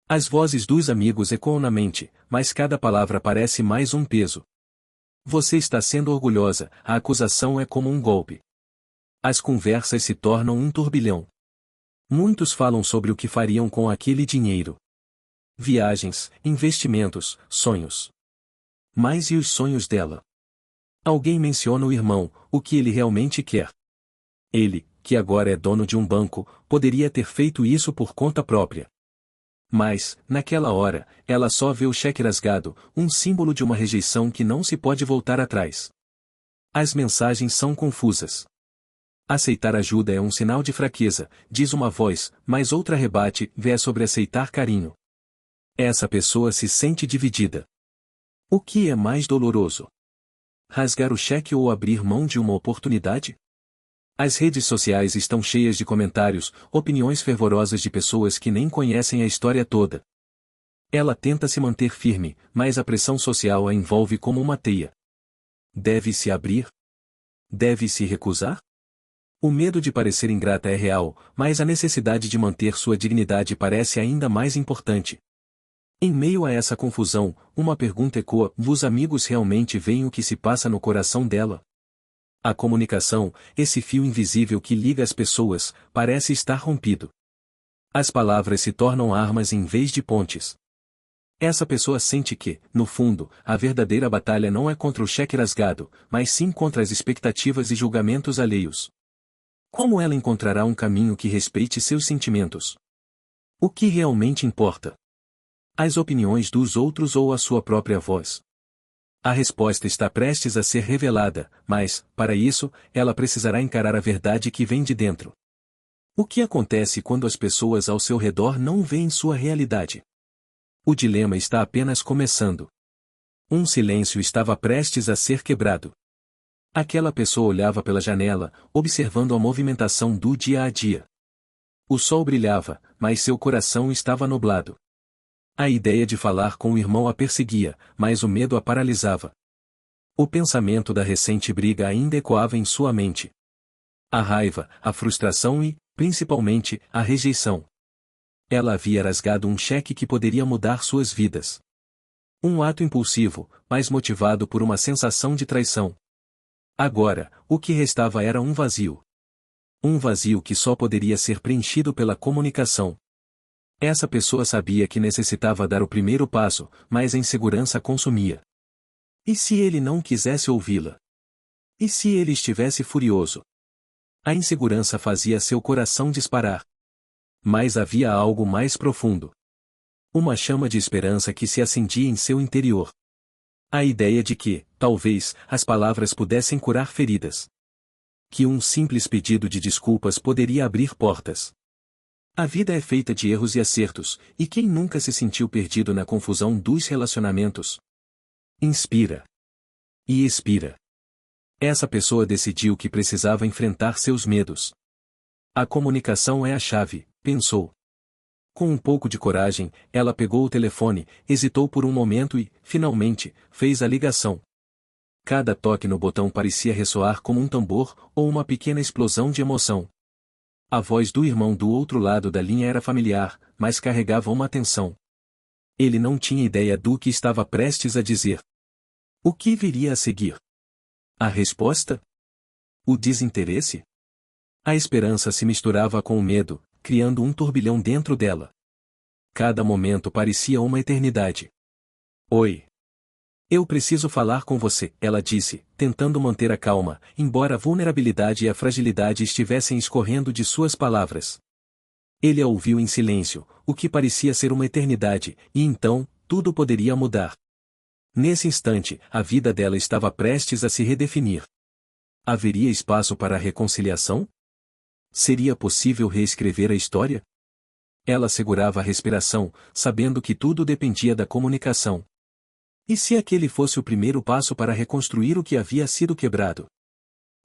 As vozes dos amigos ecoam na mente, mas cada palavra parece mais um peso. Você está sendo orgulhosa, a acusação é como um golpe. As conversas se tornam um turbilhão. Muitos falam sobre o que fariam com aquele dinheiro. Viagens, investimentos, sonhos. Mas e os sonhos dela? Alguém menciona o irmão, o que ele realmente quer. Ele, que agora é dono de um banco, poderia ter feito isso por conta própria. Mas, naquela hora, ela só vê o cheque rasgado, um símbolo de uma rejeição que não se pode voltar atrás. As mensagens são confusas. Aceitar ajuda é um sinal de fraqueza, diz uma voz, mas outra rebate, é sobre aceitar carinho. Essa pessoa se sente dividida. O que é mais doloroso? Rasgar o cheque ou abrir mão de uma oportunidade? As redes sociais estão cheias de comentários, opiniões fervorosas de pessoas que nem conhecem a história toda. Ela tenta se manter firme, mas a pressão social a envolve como uma teia. Deve se abrir? Deve se recusar? O medo de parecer ingrata é real, mas a necessidade de manter sua dignidade parece ainda mais importante. Em meio a essa confusão, uma pergunta ecoa: os amigos realmente veem o que se passa no coração dela? A comunicação, esse fio invisível que liga as pessoas, parece estar rompido. As palavras se tornam armas em vez de pontes. Essa pessoa sente que, no fundo, a verdadeira batalha não é contra o cheque rasgado, mas sim contra as expectativas e julgamentos alheios. Como ela encontrará um caminho que respeite seus sentimentos? O que realmente importa? As opiniões dos outros ou a sua própria voz? A resposta está prestes a ser revelada, mas, para isso, ela precisará encarar a verdade que vem de dentro. O que acontece quando as pessoas ao seu redor não veem sua realidade? O dilema está apenas começando. Um silêncio estava prestes a ser quebrado. Aquela pessoa olhava pela janela, observando a movimentação do dia a dia. O sol brilhava, mas seu coração estava nublado. A ideia de falar com o irmão a perseguia, mas o medo a paralisava. O pensamento da recente briga ainda ecoava em sua mente. A raiva, a frustração e, principalmente, a rejeição. Ela havia rasgado um cheque que poderia mudar suas vidas. Um ato impulsivo, mas motivado por uma sensação de traição. Agora, o que restava era um vazio. Um vazio que só poderia ser preenchido pela comunicação. Essa pessoa sabia que necessitava dar o primeiro passo, mas a insegurança consumia. E se ele não quisesse ouvi-la? E se ele estivesse furioso? A insegurança fazia seu coração disparar. Mas havia algo mais profundo. Uma chama de esperança que se acendia em seu interior. A ideia de que, talvez, as palavras pudessem curar feridas. Que um simples pedido de desculpas poderia abrir portas. A vida é feita de erros e acertos, e quem nunca se sentiu perdido na confusão dos relacionamentos? Inspira. E expira. Essa pessoa decidiu que precisava enfrentar seus medos. A comunicação é a chave, pensou. Com um pouco de coragem, ela pegou o telefone, hesitou por um momento e, finalmente, fez a ligação. Cada toque no botão parecia ressoar como um tambor ou uma pequena explosão de emoção. A voz do irmão do outro lado da linha era familiar, mas carregava uma tensão. Ele não tinha ideia do que estava prestes a dizer. O que viria a seguir? A resposta? O desinteresse? A esperança se misturava com o medo, criando um turbilhão dentro dela. Cada momento parecia uma eternidade. Oi. Eu preciso falar com você, ela disse, tentando manter a calma, embora a vulnerabilidade e a fragilidade estivessem escorrendo de suas palavras. Ele a ouviu em silêncio, o que parecia ser uma eternidade, e então, tudo poderia mudar. Nesse instante, a vida dela estava prestes a se redefinir. Haveria espaço para a reconciliação? Seria possível reescrever a história? Ela segurava a respiração, sabendo que tudo dependia da comunicação. E se aquele fosse o primeiro passo para reconstruir o que havia sido quebrado?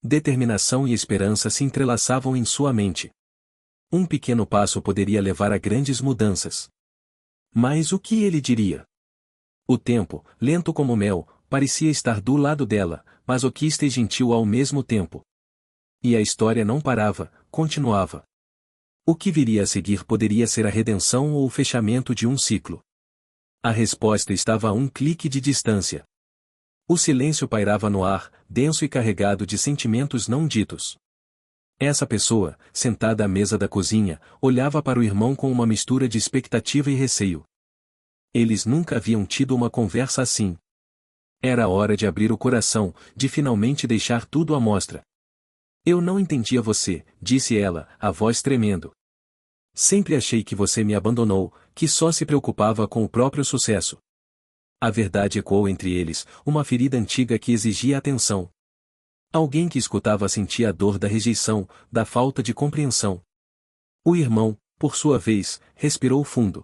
Determinação e esperança se entrelaçavam em sua mente. Um pequeno passo poderia levar a grandes mudanças. Mas o que ele diria? O tempo, lento como mel, parecia estar do lado dela, masoquista e gentil ao mesmo tempo. E a história não parava, continuava. O que viria a seguir poderia ser a redenção ou o fechamento de um ciclo. A resposta estava a um clique de distância. O silêncio pairava no ar, denso e carregado de sentimentos não ditos. Essa pessoa, sentada à mesa da cozinha, olhava para o irmão com uma mistura de expectativa e receio. Eles nunca haviam tido uma conversa assim. Era hora de abrir o coração, de finalmente deixar tudo à mostra. Eu não entendia você, disse ela, a voz tremendo. Sempre achei que você me abandonou, que só se preocupava com o próprio sucesso. A verdade ecoou entre eles, uma ferida antiga que exigia atenção. Alguém que escutava sentia a dor da rejeição, da falta de compreensão. O irmão, por sua vez, respirou fundo.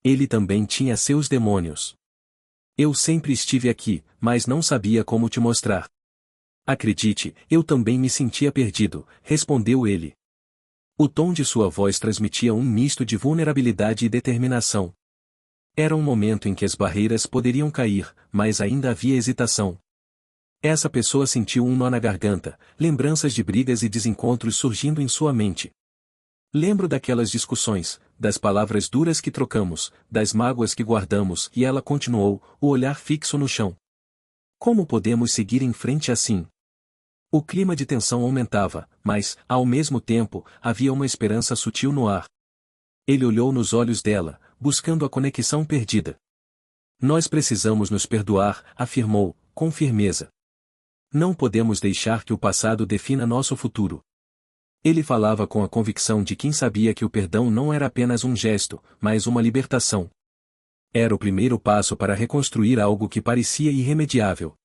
Ele também tinha seus demônios. Eu sempre estive aqui, mas não sabia como te mostrar. Acredite, eu também me sentia perdido, respondeu ele. O tom de sua voz transmitia um misto de vulnerabilidade e determinação. Era um momento em que as barreiras poderiam cair, mas ainda havia hesitação. Essa pessoa sentiu um nó na garganta, lembranças de brigas e desencontros surgindo em sua mente. Lembro daquelas discussões, das palavras duras que trocamos, das mágoas que guardamos, e ela continuou, o olhar fixo no chão. Como podemos seguir em frente assim? O clima de tensão aumentava, mas, ao mesmo tempo, havia uma esperança sutil no ar. Ele olhou nos olhos dela, buscando a conexão perdida. Nós precisamos nos perdoar, afirmou, com firmeza. Não podemos deixar que o passado defina nosso futuro. Ele falava com a convicção de quem sabia que o perdão não era apenas um gesto, mas uma libertação. Era o primeiro passo para reconstruir algo que parecia irremediável.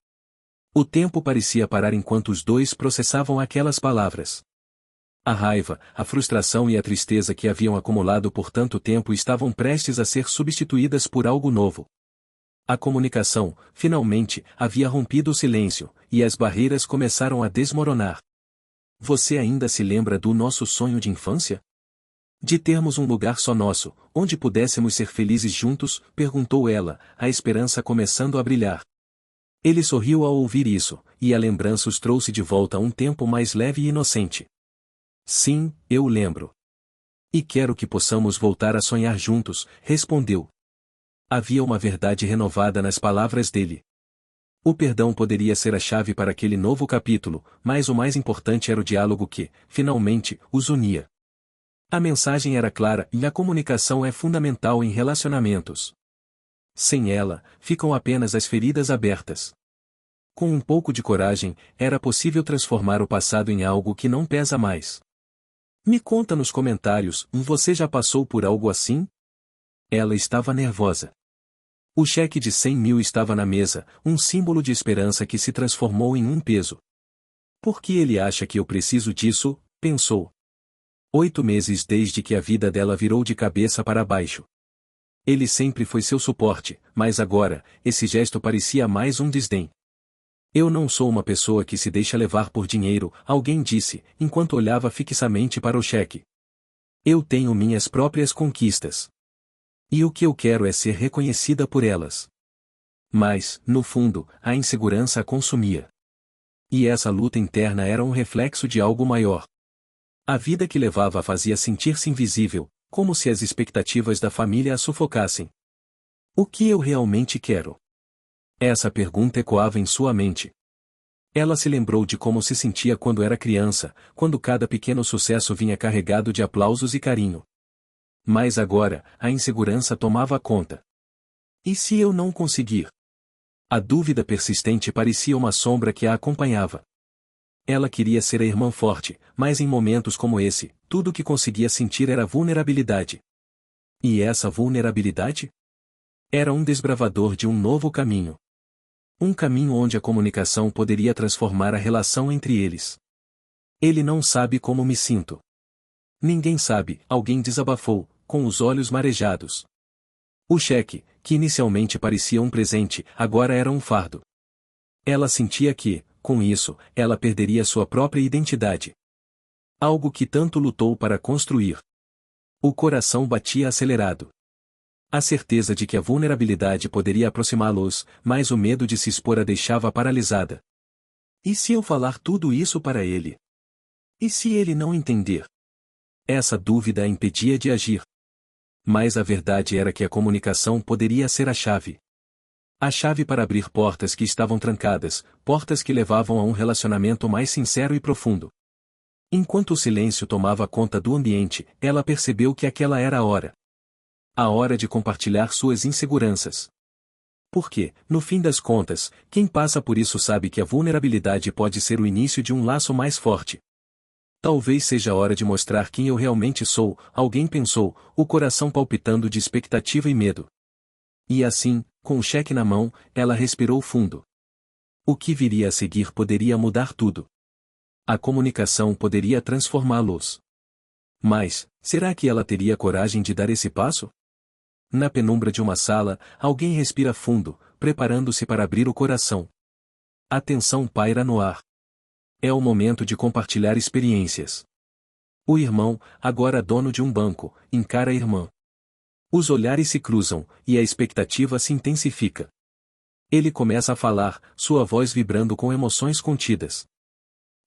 O tempo parecia parar enquanto os dois processavam aquelas palavras. A raiva, a frustração e a tristeza que haviam acumulado por tanto tempo estavam prestes a ser substituídas por algo novo. A comunicação, finalmente, havia rompido o silêncio, e as barreiras começaram a desmoronar. Você ainda se lembra do nosso sonho de infância? De termos um lugar só nosso, onde pudéssemos ser felizes juntos? Perguntou ela, a esperança começando a brilhar. Ele sorriu ao ouvir isso, e a lembrança os trouxe de volta a um tempo mais leve e inocente. Sim, eu lembro. E quero que possamos voltar a sonhar juntos, respondeu. Havia uma verdade renovada nas palavras dele. O perdão poderia ser a chave para aquele novo capítulo, mas o mais importante era o diálogo que, finalmente, os unia. A mensagem era clara e a comunicação é fundamental em relacionamentos. Sem ela, ficam apenas as feridas abertas. Com um pouco de coragem, era possível transformar o passado em algo que não pesa mais. Me conta nos comentários, você já passou por algo assim? Ela estava nervosa. O cheque de 100 mil estava na mesa, um símbolo de esperança que se transformou em um peso. Por que ele acha que eu preciso disso? Pensou. 8 meses desde que a vida dela virou de cabeça para baixo. Ele sempre foi seu suporte, mas agora, esse gesto parecia mais um desdém. Eu não sou uma pessoa que se deixa levar por dinheiro, alguém disse, enquanto olhava fixamente para o cheque. Eu tenho minhas próprias conquistas. E o que eu quero é ser reconhecida por elas. Mas, no fundo, a insegurança a consumia. E essa luta interna era um reflexo de algo maior. A vida que levava a fazia sentir-se invisível, como se as expectativas da família a sufocassem. O que eu realmente quero? Essa pergunta ecoava em sua mente. Ela se lembrou de como se sentia quando era criança, quando cada pequeno sucesso vinha carregado de aplausos e carinho. Mas agora, a insegurança tomava conta. E se eu não conseguir? A dúvida persistente parecia uma sombra que a acompanhava. Ela queria ser a irmã forte, mas em momentos como esse, tudo o que conseguia sentir era vulnerabilidade. E essa vulnerabilidade? Era um desbravador de um novo caminho. Um caminho onde a comunicação poderia transformar a relação entre eles. Ele não sabe como me sinto. Ninguém sabe, alguém desabafou, com os olhos marejados. O cheque, que inicialmente parecia um presente, agora era um fardo. Ela sentia que, com isso, ela perderia sua própria identidade. Algo que tanto lutou para construir. O coração batia acelerado. A certeza de que a vulnerabilidade poderia aproximá-los, mas o medo de se expor a deixava paralisada. E se eu falar tudo isso para ele? E se ele não entender? Essa dúvida a impedia de agir. Mas a verdade era que a comunicação poderia ser a chave. A chave para abrir portas que estavam trancadas, portas que levavam a um relacionamento mais sincero e profundo. Enquanto o silêncio tomava conta do ambiente, ela percebeu que aquela era a hora. A hora de compartilhar suas inseguranças. Porque, no fim das contas, quem passa por isso sabe que a vulnerabilidade pode ser o início de um laço mais forte. Talvez seja a hora de mostrar quem eu realmente sou, alguém pensou, o coração palpitando de expectativa e medo. E assim, com o cheque na mão, ela respirou fundo. O que viria a seguir poderia mudar tudo. A comunicação poderia transformá-los. Mas, será que ela teria coragem de dar esse passo? Na penumbra de uma sala, alguém respira fundo, preparando-se para abrir o coração. A tensão paira no ar. É o momento de compartilhar experiências. O irmão, agora dono de um banco, encara a irmã. Os olhares se cruzam, e a expectativa se intensifica. Ele começa a falar, sua voz vibrando com emoções contidas.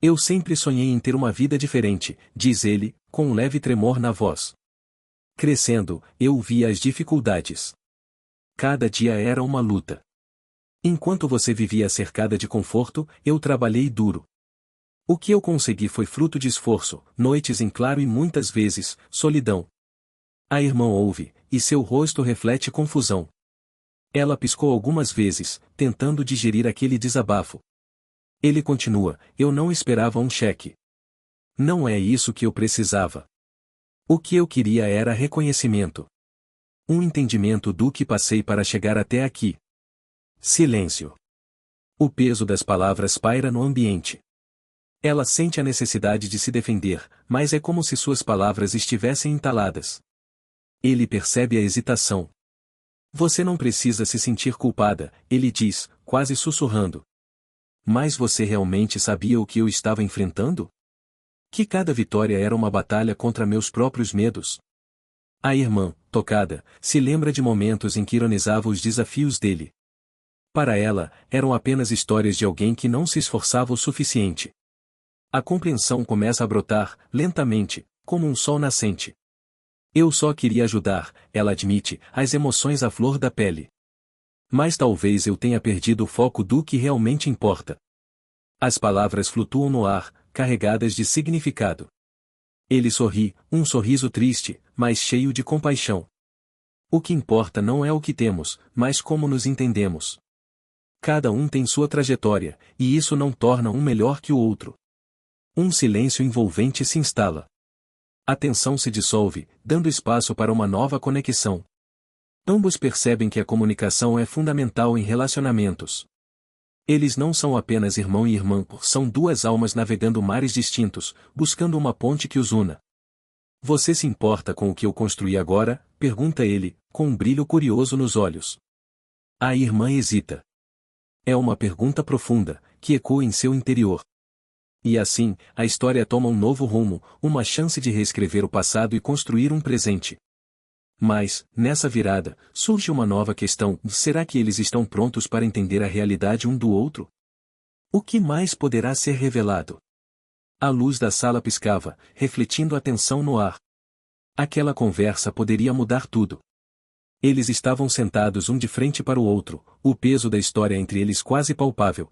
Eu sempre sonhei em ter uma vida diferente, diz ele, com um leve tremor na voz. Crescendo, eu via as dificuldades. Cada dia era uma luta. Enquanto você vivia cercada de conforto, eu trabalhei duro. O que eu consegui foi fruto de esforço, noites em claro e muitas vezes, solidão. A irmã ouve, e seu rosto reflete confusão. Ela piscou algumas vezes, tentando digerir aquele desabafo. Ele continua, eu não esperava um cheque. Não é isso que eu precisava. O que eu queria era reconhecimento. Um entendimento do que passei para chegar até aqui. Silêncio. O peso das palavras paira no ambiente. Ela sente a necessidade de se defender, mas é como se suas palavras estivessem entaladas. Ele percebe a hesitação. Você não precisa se sentir culpada, ele diz, quase sussurrando. Mas você realmente sabia o que eu estava enfrentando? Que cada vitória era uma batalha contra meus próprios medos. A irmã, tocada, se lembra de momentos em que ironizava os desafios dele. Para ela, eram apenas histórias de alguém que não se esforçava o suficiente. A compreensão começa a brotar, lentamente, como um sol nascente. Eu só queria ajudar, ela admite, as emoções à flor da pele. Mas talvez eu tenha perdido o foco do que realmente importa. As palavras flutuam no ar, carregadas de significado. Ele sorri, um sorriso triste, mas cheio de compaixão. O que importa não é o que temos, mas como nos entendemos. Cada um tem sua trajetória, e isso não torna um melhor que o outro. Um silêncio envolvente se instala. A tensão se dissolve, dando espaço para uma nova conexão. Ambos percebem que a comunicação é fundamental em relacionamentos. Eles não são apenas irmão e irmã, são duas almas navegando mares distintos, buscando uma ponte que os una. Você se importa com o que eu construí agora? Pergunta ele, com um brilho curioso nos olhos. A irmã hesita. É uma pergunta profunda, que ecoa em seu interior. E assim, a história toma um novo rumo, uma chance de reescrever o passado e construir um presente. Mas, nessa virada, surge uma nova questão: será que eles estão prontos para entender a realidade um do outro? O que mais poderá ser revelado? A luz da sala piscava, refletindo a tensão no ar. Aquela conversa poderia mudar tudo. Eles estavam sentados um de frente para o outro, o peso da história entre eles quase palpável.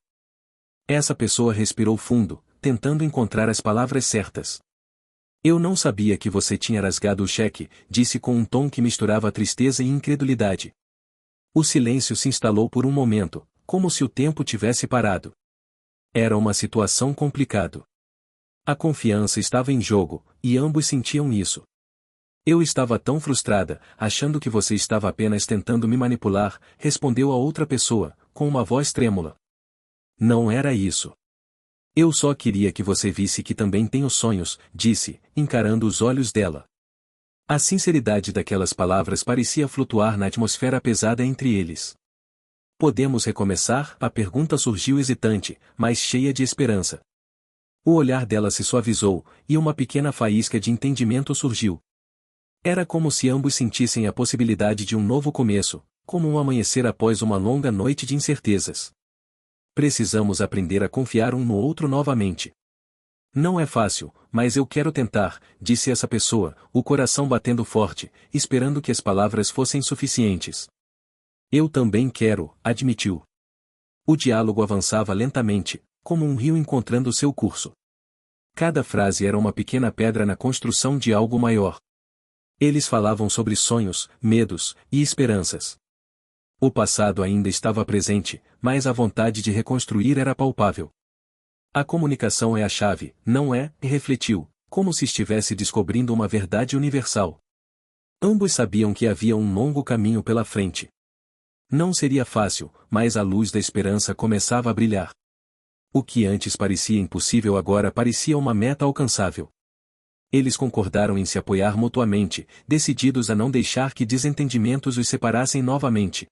Essa pessoa respirou fundo, tentando encontrar as palavras certas. Eu não sabia que você tinha rasgado o cheque, disse com um tom que misturava tristeza e incredulidade. O silêncio se instalou por um momento, como se o tempo tivesse parado. Era uma situação complicada. A confiança estava em jogo, e ambos sentiam isso. Eu estava tão frustrada, achando que você estava apenas tentando me manipular, respondeu a outra pessoa, com uma voz trêmula. Não era isso. Eu só queria que você visse que também tenho sonhos, disse, encarando os olhos dela. A sinceridade daquelas palavras parecia flutuar na atmosfera pesada entre eles. Podemos recomeçar? A pergunta surgiu hesitante, mas cheia de esperança. O olhar dela se suavizou, e uma pequena faísca de entendimento surgiu. Era como se ambos sentissem a possibilidade de um novo começo, como um amanhecer após uma longa noite de incertezas. Precisamos aprender a confiar um no outro novamente. Não é fácil, mas eu quero tentar, disse essa pessoa, o coração batendo forte, esperando que as palavras fossem suficientes. Eu também quero, admitiu. O diálogo avançava lentamente, como um rio encontrando seu curso. Cada frase era uma pequena pedra na construção de algo maior. Eles falavam sobre sonhos, medos e esperanças. O passado ainda estava presente, mas a vontade de reconstruir era palpável. A comunicação é a chave, não é? Refletiu, como se estivesse descobrindo uma verdade universal. Ambos sabiam que havia um longo caminho pela frente. Não seria fácil, mas a luz da esperança começava a brilhar. O que antes parecia impossível agora parecia uma meta alcançável. Eles concordaram em se apoiar mutuamente, decididos a não deixar que desentendimentos os separassem novamente.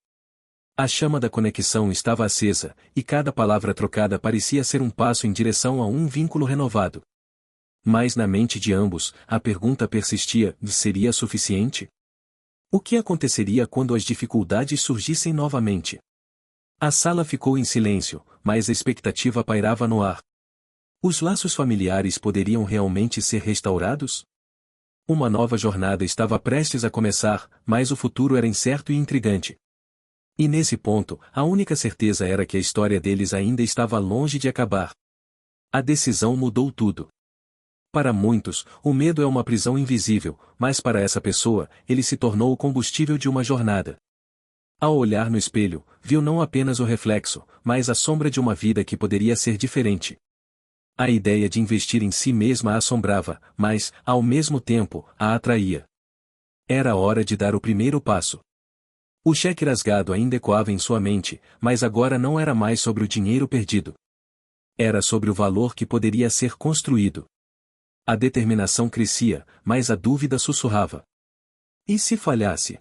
A chama da conexão estava acesa, e cada palavra trocada parecia ser um passo em direção a um vínculo renovado. Mas na mente de ambos, a pergunta persistia: seria suficiente? O que aconteceria quando as dificuldades surgissem novamente? A sala ficou em silêncio, mas a expectativa pairava no ar. Os laços familiares poderiam realmente ser restaurados? Uma nova jornada estava prestes a começar, mas o futuro era incerto e intrigante. E nesse ponto, a única certeza era que a história deles ainda estava longe de acabar. A decisão mudou tudo. Para muitos, o medo é uma prisão invisível, mas para essa pessoa, ele se tornou o combustível de uma jornada. Ao olhar no espelho, viu não apenas o reflexo, mas a sombra de uma vida que poderia ser diferente. A ideia de investir em si mesma a assombrava, mas, ao mesmo tempo, a atraía. Era hora de dar o primeiro passo. O cheque rasgado ainda ecoava em sua mente, mas agora não era mais sobre o dinheiro perdido. Era sobre o valor que poderia ser construído. A determinação crescia, mas a dúvida sussurrava. E se falhasse?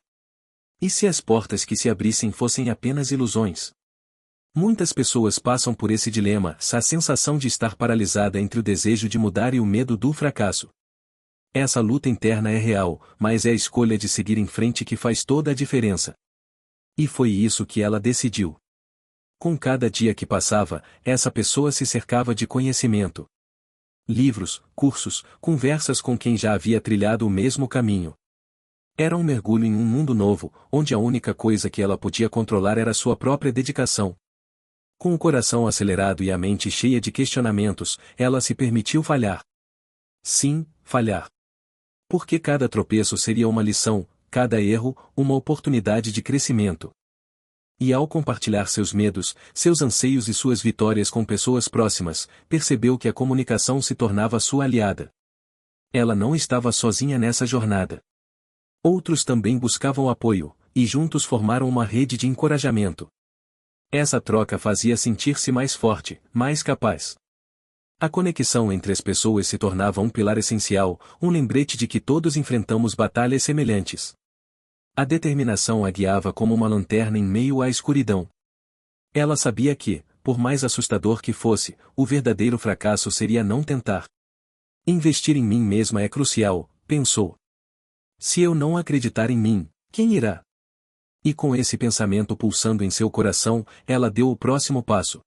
E se as portas que se abrissem fossem apenas ilusões? Muitas pessoas passam por esse dilema, a sensação de estar paralisada entre o desejo de mudar e o medo do fracasso. Essa luta interna é real, mas é a escolha de seguir em frente que faz toda a diferença. E foi isso que ela decidiu. Com cada dia que passava, essa pessoa se cercava de conhecimento. Livros, cursos, conversas com quem já havia trilhado o mesmo caminho. Era um mergulho em um mundo novo, onde a única coisa que ela podia controlar era sua própria dedicação. Com o coração acelerado e a mente cheia de questionamentos, ela se permitiu falhar. Sim, falhar. Porque cada tropeço seria uma lição, cada erro, uma oportunidade de crescimento. E ao compartilhar seus medos, seus anseios e suas vitórias com pessoas próximas, percebeu que a comunicação se tornava sua aliada. Ela não estava sozinha nessa jornada. Outros também buscavam apoio, e juntos formaram uma rede de encorajamento. Essa troca fazia sentir-se mais forte, mais capaz. A conexão entre as pessoas se tornava um pilar essencial, um lembrete de que todos enfrentamos batalhas semelhantes. A determinação a guiava como uma lanterna em meio à escuridão. Ela sabia que, por mais assustador que fosse, o verdadeiro fracasso seria não tentar. Investir em mim mesma é crucial, pensou. Se eu não acreditar em mim, quem irá? E com esse pensamento pulsando em seu coração, ela deu o próximo passo.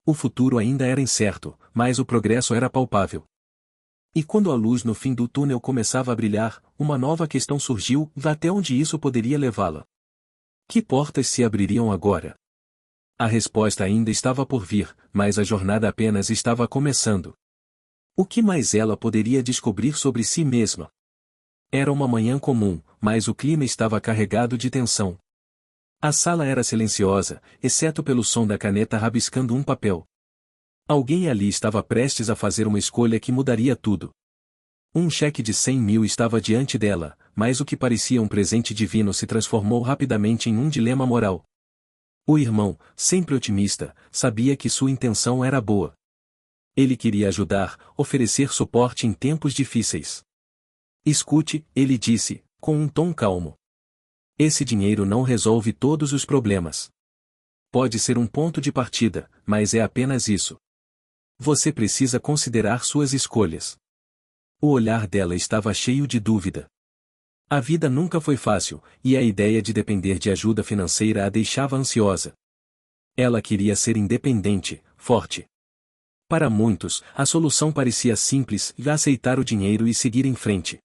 O futuro ainda era incerto, mas o progresso era palpável. E quando a luz no fim do túnel começava a brilhar, uma nova questão surgiu: até onde isso poderia levá-la? Que portas se abririam agora? A resposta ainda estava por vir, mas a jornada apenas estava começando. O que mais ela poderia descobrir sobre si mesma? Era uma manhã comum, mas o clima estava carregado de tensão. A sala era silenciosa, exceto pelo som da caneta rabiscando um papel. Alguém ali estava prestes a fazer uma escolha que mudaria tudo. Um cheque de 100 mil estava diante dela, mas o que parecia um presente divino se transformou rapidamente em um dilema moral. O irmão, sempre otimista, sabia que sua intenção era boa. Ele queria ajudar, oferecer suporte em tempos difíceis. Escute, ele disse, com um tom calmo. Esse dinheiro não resolve todos os problemas. Pode ser um ponto de partida, mas é apenas isso. Você precisa considerar suas escolhas. O olhar dela estava cheio de dúvida. A vida nunca foi fácil, e a ideia de depender de ajuda financeira a deixava ansiosa. Ela queria ser independente, forte. Para muitos, a solução parecia simples: aceitar o dinheiro e seguir em frente.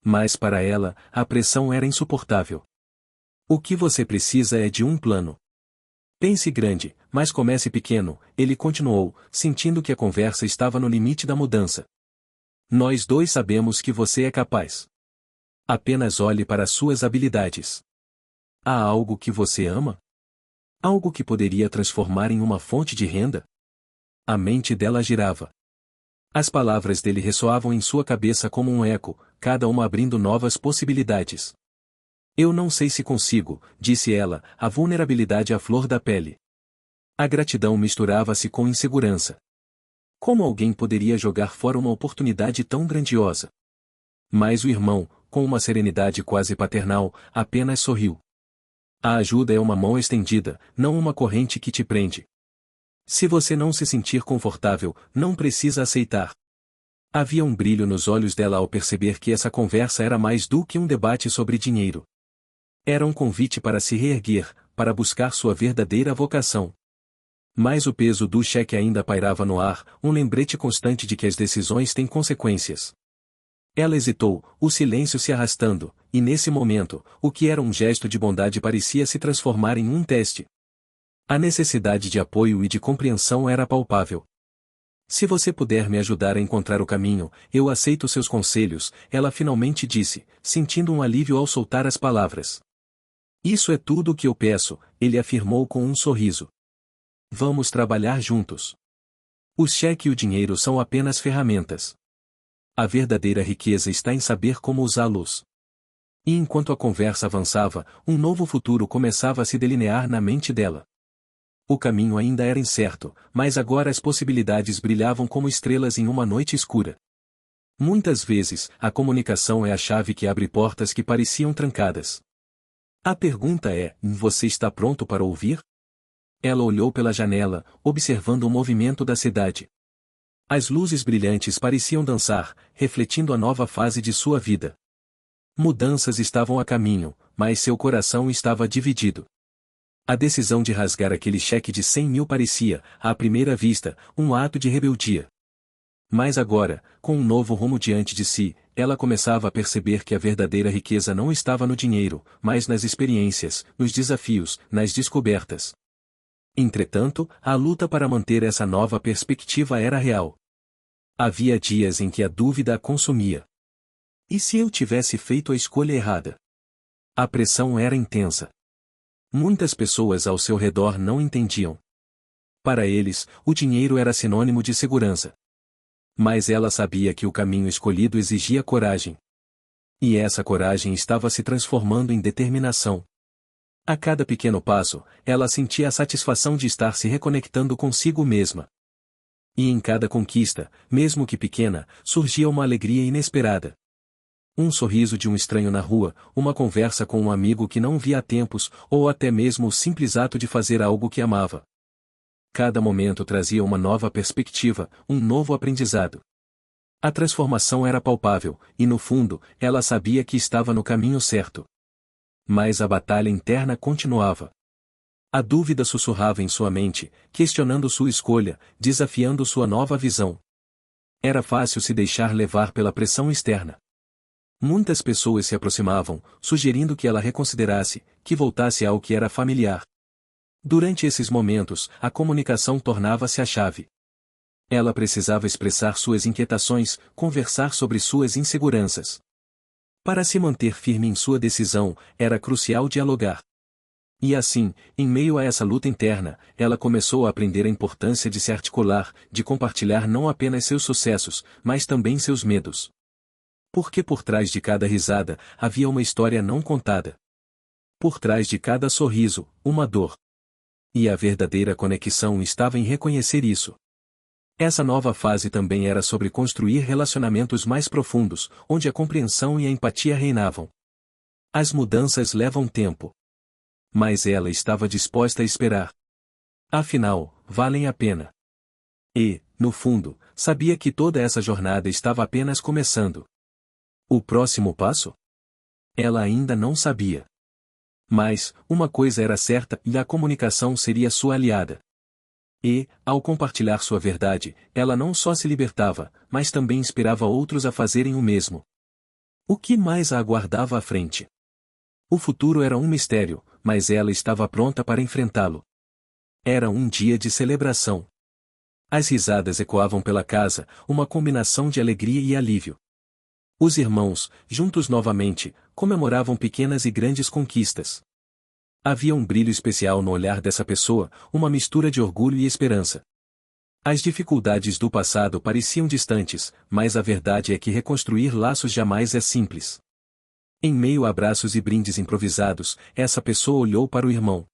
Mas para ela, a pressão era insuportável. O que você precisa é de um plano. Pense grande, mas comece pequeno, ele continuou, sentindo que a conversa estava no limite da mudança. Nós dois sabemos que você é capaz. Apenas olhe para suas habilidades. Há algo que você ama? Algo que poderia transformar em uma fonte de renda? A mente dela girava. As palavras dele ressoavam em sua cabeça como um eco, cada uma abrindo novas possibilidades. Eu não sei se consigo, disse ela, a vulnerabilidade à flor da pele. A gratidão misturava-se com insegurança. Como alguém poderia jogar fora uma oportunidade tão grandiosa? Mas o irmão, com uma serenidade quase paternal, apenas sorriu. A ajuda é uma mão estendida, não uma corrente que te prende. Se você não se sentir confortável, não precisa aceitar. Havia um brilho nos olhos dela ao perceber que essa conversa era mais do que um debate sobre dinheiro. Era um convite para se reerguer, para buscar sua verdadeira vocação. Mas o peso do cheque ainda pairava no ar, um lembrete constante de que as decisões têm consequências. Ela hesitou, o silêncio se arrastando, e nesse momento, o que era um gesto de bondade parecia se transformar em um teste. A necessidade de apoio e de compreensão era palpável. Se você puder me ajudar a encontrar o caminho, eu aceito seus conselhos, ela finalmente disse, sentindo um alívio ao soltar as palavras. Isso é tudo o que eu peço, ele afirmou com um sorriso. Vamos trabalhar juntos. O cheque e o dinheiro são apenas ferramentas. A verdadeira riqueza está em saber como usá-los. E enquanto a conversa avançava, um novo futuro começava a se delinear na mente dela. O caminho ainda era incerto, mas agora as possibilidades brilhavam como estrelas em uma noite escura. Muitas vezes, a comunicação é a chave que abre portas que pareciam trancadas. A pergunta é: você está pronto para ouvir? Ela olhou pela janela, observando o movimento da cidade. As luzes brilhantes pareciam dançar, refletindo a nova fase de sua vida. Mudanças estavam a caminho, mas seu coração estava dividido. A decisão de rasgar aquele cheque de 100 mil parecia, à primeira vista, um ato de rebeldia. Mas agora, com um novo rumo diante de si, ela começava a perceber que a verdadeira riqueza não estava no dinheiro, mas nas experiências, nos desafios, nas descobertas. Entretanto, a luta para manter essa nova perspectiva era real. Havia dias em que a dúvida a consumia. E se eu tivesse feito a escolha errada? A pressão era intensa. Muitas pessoas ao seu redor não entendiam. Para eles, o dinheiro era sinônimo de segurança. Mas ela sabia que o caminho escolhido exigia coragem. E essa coragem estava se transformando em determinação. A cada pequeno passo, ela sentia a satisfação de estar se reconectando consigo mesma. E em cada conquista, mesmo que pequena, surgia uma alegria inesperada. Um sorriso de um estranho na rua, uma conversa com um amigo que não via há tempos, ou até mesmo o simples ato de fazer algo que amava. Cada momento trazia uma nova perspectiva, um novo aprendizado. A transformação era palpável, e no fundo, ela sabia que estava no caminho certo. Mas a batalha interna continuava. A dúvida sussurrava em sua mente, questionando sua escolha, desafiando sua nova visão. Era fácil se deixar levar pela pressão externa. Muitas pessoas se aproximavam, sugerindo que ela reconsiderasse, que voltasse ao que era familiar. Durante esses momentos, a comunicação tornava-se a chave. Ela precisava expressar suas inquietações, conversar sobre suas inseguranças. Para se manter firme em sua decisão, era crucial dialogar. E assim, em meio a essa luta interna, ela começou a aprender a importância de se articular, de compartilhar não apenas seus sucessos, mas também seus medos. Porque por trás de cada risada, havia uma história não contada. Por trás de cada sorriso, uma dor. E a verdadeira conexão estava em reconhecer isso. Essa nova fase também era sobre construir relacionamentos mais profundos, onde a compreensão e a empatia reinavam. As mudanças levam tempo. Mas ela estava disposta a esperar. Afinal, valem a pena. E, no fundo, sabia que toda essa jornada estava apenas começando. O próximo passo? Ela ainda não sabia. Mas, uma coisa era certa, e a comunicação seria sua aliada. E, ao compartilhar sua verdade, ela não só se libertava, mas também inspirava outros a fazerem o mesmo. O que mais a aguardava à frente? O futuro era um mistério, mas ela estava pronta para enfrentá-lo. Era um dia de celebração. As risadas ecoavam pela casa, uma combinação de alegria e alívio. Os irmãos, juntos novamente, comemoravam pequenas e grandes conquistas. Havia um brilho especial no olhar dessa pessoa, uma mistura de orgulho e esperança. As dificuldades do passado pareciam distantes, mas a verdade é que reconstruir laços jamais é simples. Em meio a abraços e brindes improvisados, essa pessoa olhou para o irmão.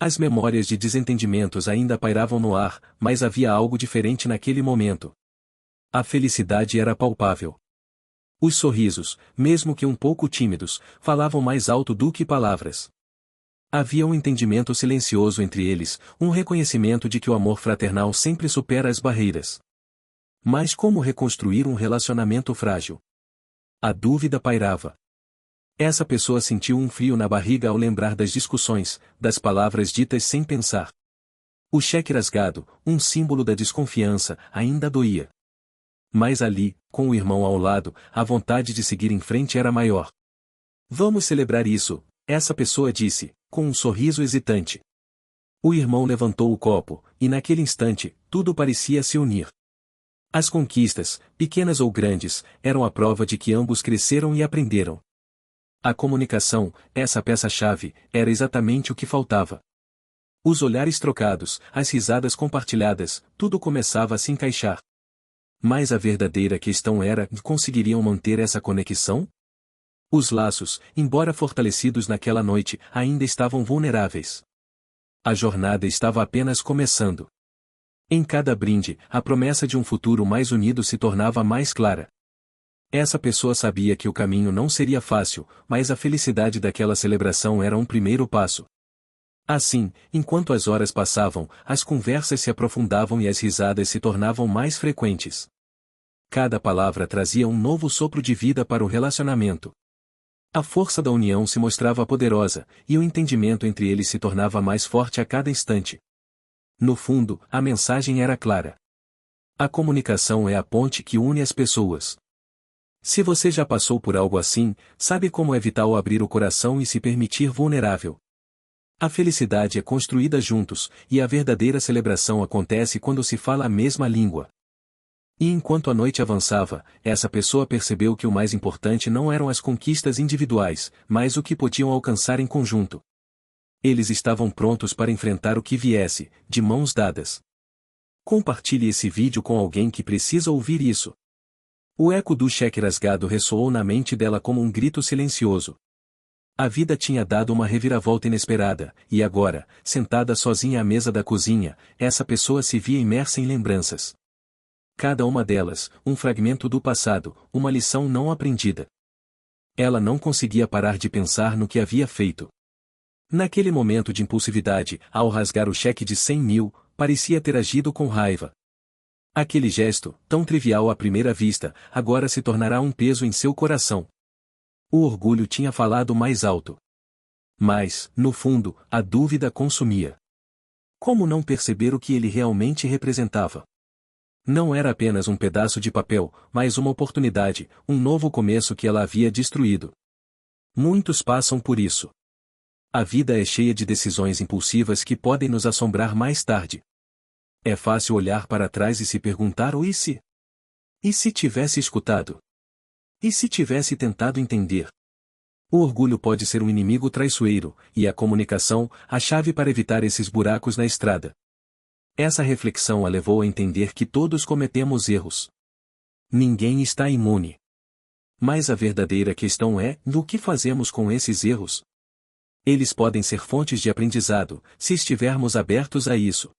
As memórias de desentendimentos ainda pairavam no ar, mas havia algo diferente naquele momento. A felicidade era palpável. Os sorrisos, mesmo que um pouco tímidos, falavam mais alto do que palavras. Havia um entendimento silencioso entre eles, um reconhecimento de que o amor fraternal sempre supera as barreiras. Mas como reconstruir um relacionamento frágil? A dúvida pairava. Essa pessoa sentiu um frio na barriga ao lembrar das discussões, das palavras ditas sem pensar. O cheque rasgado, um símbolo da desconfiança, ainda doía. Mas ali, com o irmão ao lado, a vontade de seguir em frente era maior. Vamos celebrar isso, essa pessoa disse, com um sorriso hesitante. O irmão levantou o copo, e naquele instante, tudo parecia se unir. As conquistas, pequenas ou grandes, eram a prova de que ambos cresceram e aprenderam. A comunicação, essa peça-chave, era exatamente o que faltava. Os olhares trocados, as risadas compartilhadas, tudo começava a se encaixar. Mas a verdadeira questão era: conseguiriam manter essa conexão? Os laços, embora fortalecidos naquela noite, ainda estavam vulneráveis. A jornada estava apenas começando. Em cada brinde, a promessa de um futuro mais unido se tornava mais clara. Essa pessoa sabia que o caminho não seria fácil, mas a felicidade daquela celebração era um primeiro passo. Assim, enquanto as horas passavam, as conversas se aprofundavam e as risadas se tornavam mais frequentes. Cada palavra trazia um novo sopro de vida para o relacionamento. A força da união se mostrava poderosa, e o entendimento entre eles se tornava mais forte a cada instante. No fundo, a mensagem era clara. A comunicação é a ponte que une as pessoas. Se você já passou por algo assim, sabe como é vital abrir o coração e se permitir vulnerável. A felicidade é construída juntos, e a verdadeira celebração acontece quando se fala a mesma língua. E enquanto a noite avançava, essa pessoa percebeu que o mais importante não eram as conquistas individuais, mas o que podiam alcançar em conjunto. Eles estavam prontos para enfrentar o que viesse, de mãos dadas. Compartilhe esse vídeo com alguém que precisa ouvir isso. O eco do cheque rasgado ressoou na mente dela como um grito silencioso. A vida tinha dado uma reviravolta inesperada, e agora, sentada sozinha à mesa da cozinha, essa pessoa se via imersa em lembranças. Cada uma delas, um fragmento do passado, uma lição não aprendida. Ela não conseguia parar de pensar no que havia feito. Naquele momento de impulsividade, ao rasgar o cheque de 100 mil, parecia ter agido com raiva. Aquele gesto, tão trivial à primeira vista, agora se tornará um peso em seu coração. O orgulho tinha falado mais alto. Mas, no fundo, a dúvida consumia. Como não perceber o que ele realmente representava? Não era apenas um pedaço de papel, mas uma oportunidade, um novo começo que ela havia destruído. Muitos passam por isso. A vida é cheia de decisões impulsivas que podem nos assombrar mais tarde. É fácil olhar para trás e se perguntar: e se? E se tivesse escutado? E se tivesse tentado entender? O orgulho pode ser um inimigo traiçoeiro, e a comunicação, a chave para evitar esses buracos na estrada. Essa reflexão a levou a entender que todos cometemos erros. Ninguém está imune. Mas a verdadeira questão é: o que fazemos com esses erros? Eles podem ser fontes de aprendizado, se estivermos abertos a isso.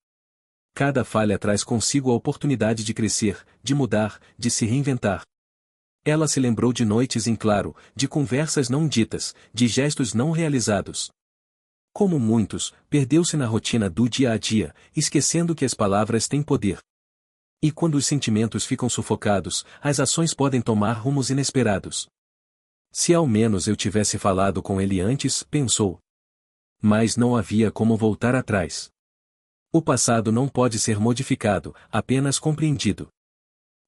Cada falha traz consigo a oportunidade de crescer, de mudar, de se reinventar. Ela se lembrou de noites em claro, de conversas não ditas, de gestos não realizados. Como muitos, perdeu-se na rotina do dia a dia, esquecendo que as palavras têm poder. E quando os sentimentos ficam sufocados, as ações podem tomar rumos inesperados. Se ao menos eu tivesse falado com ele antes, pensou. Mas não havia como voltar atrás. O passado não pode ser modificado, apenas compreendido.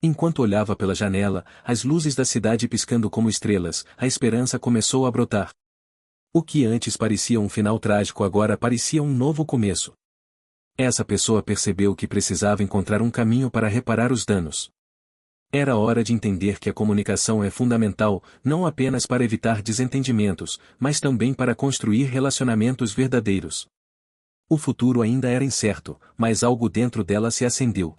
Enquanto olhava pela janela, as luzes da cidade piscando como estrelas, a esperança começou a brotar. O que antes parecia um final trágico agora parecia um novo começo. Essa pessoa percebeu que precisava encontrar um caminho para reparar os danos. Era hora de entender que a comunicação é fundamental, não apenas para evitar desentendimentos, mas também para construir relacionamentos verdadeiros. O futuro ainda era incerto, mas algo dentro dela se acendeu.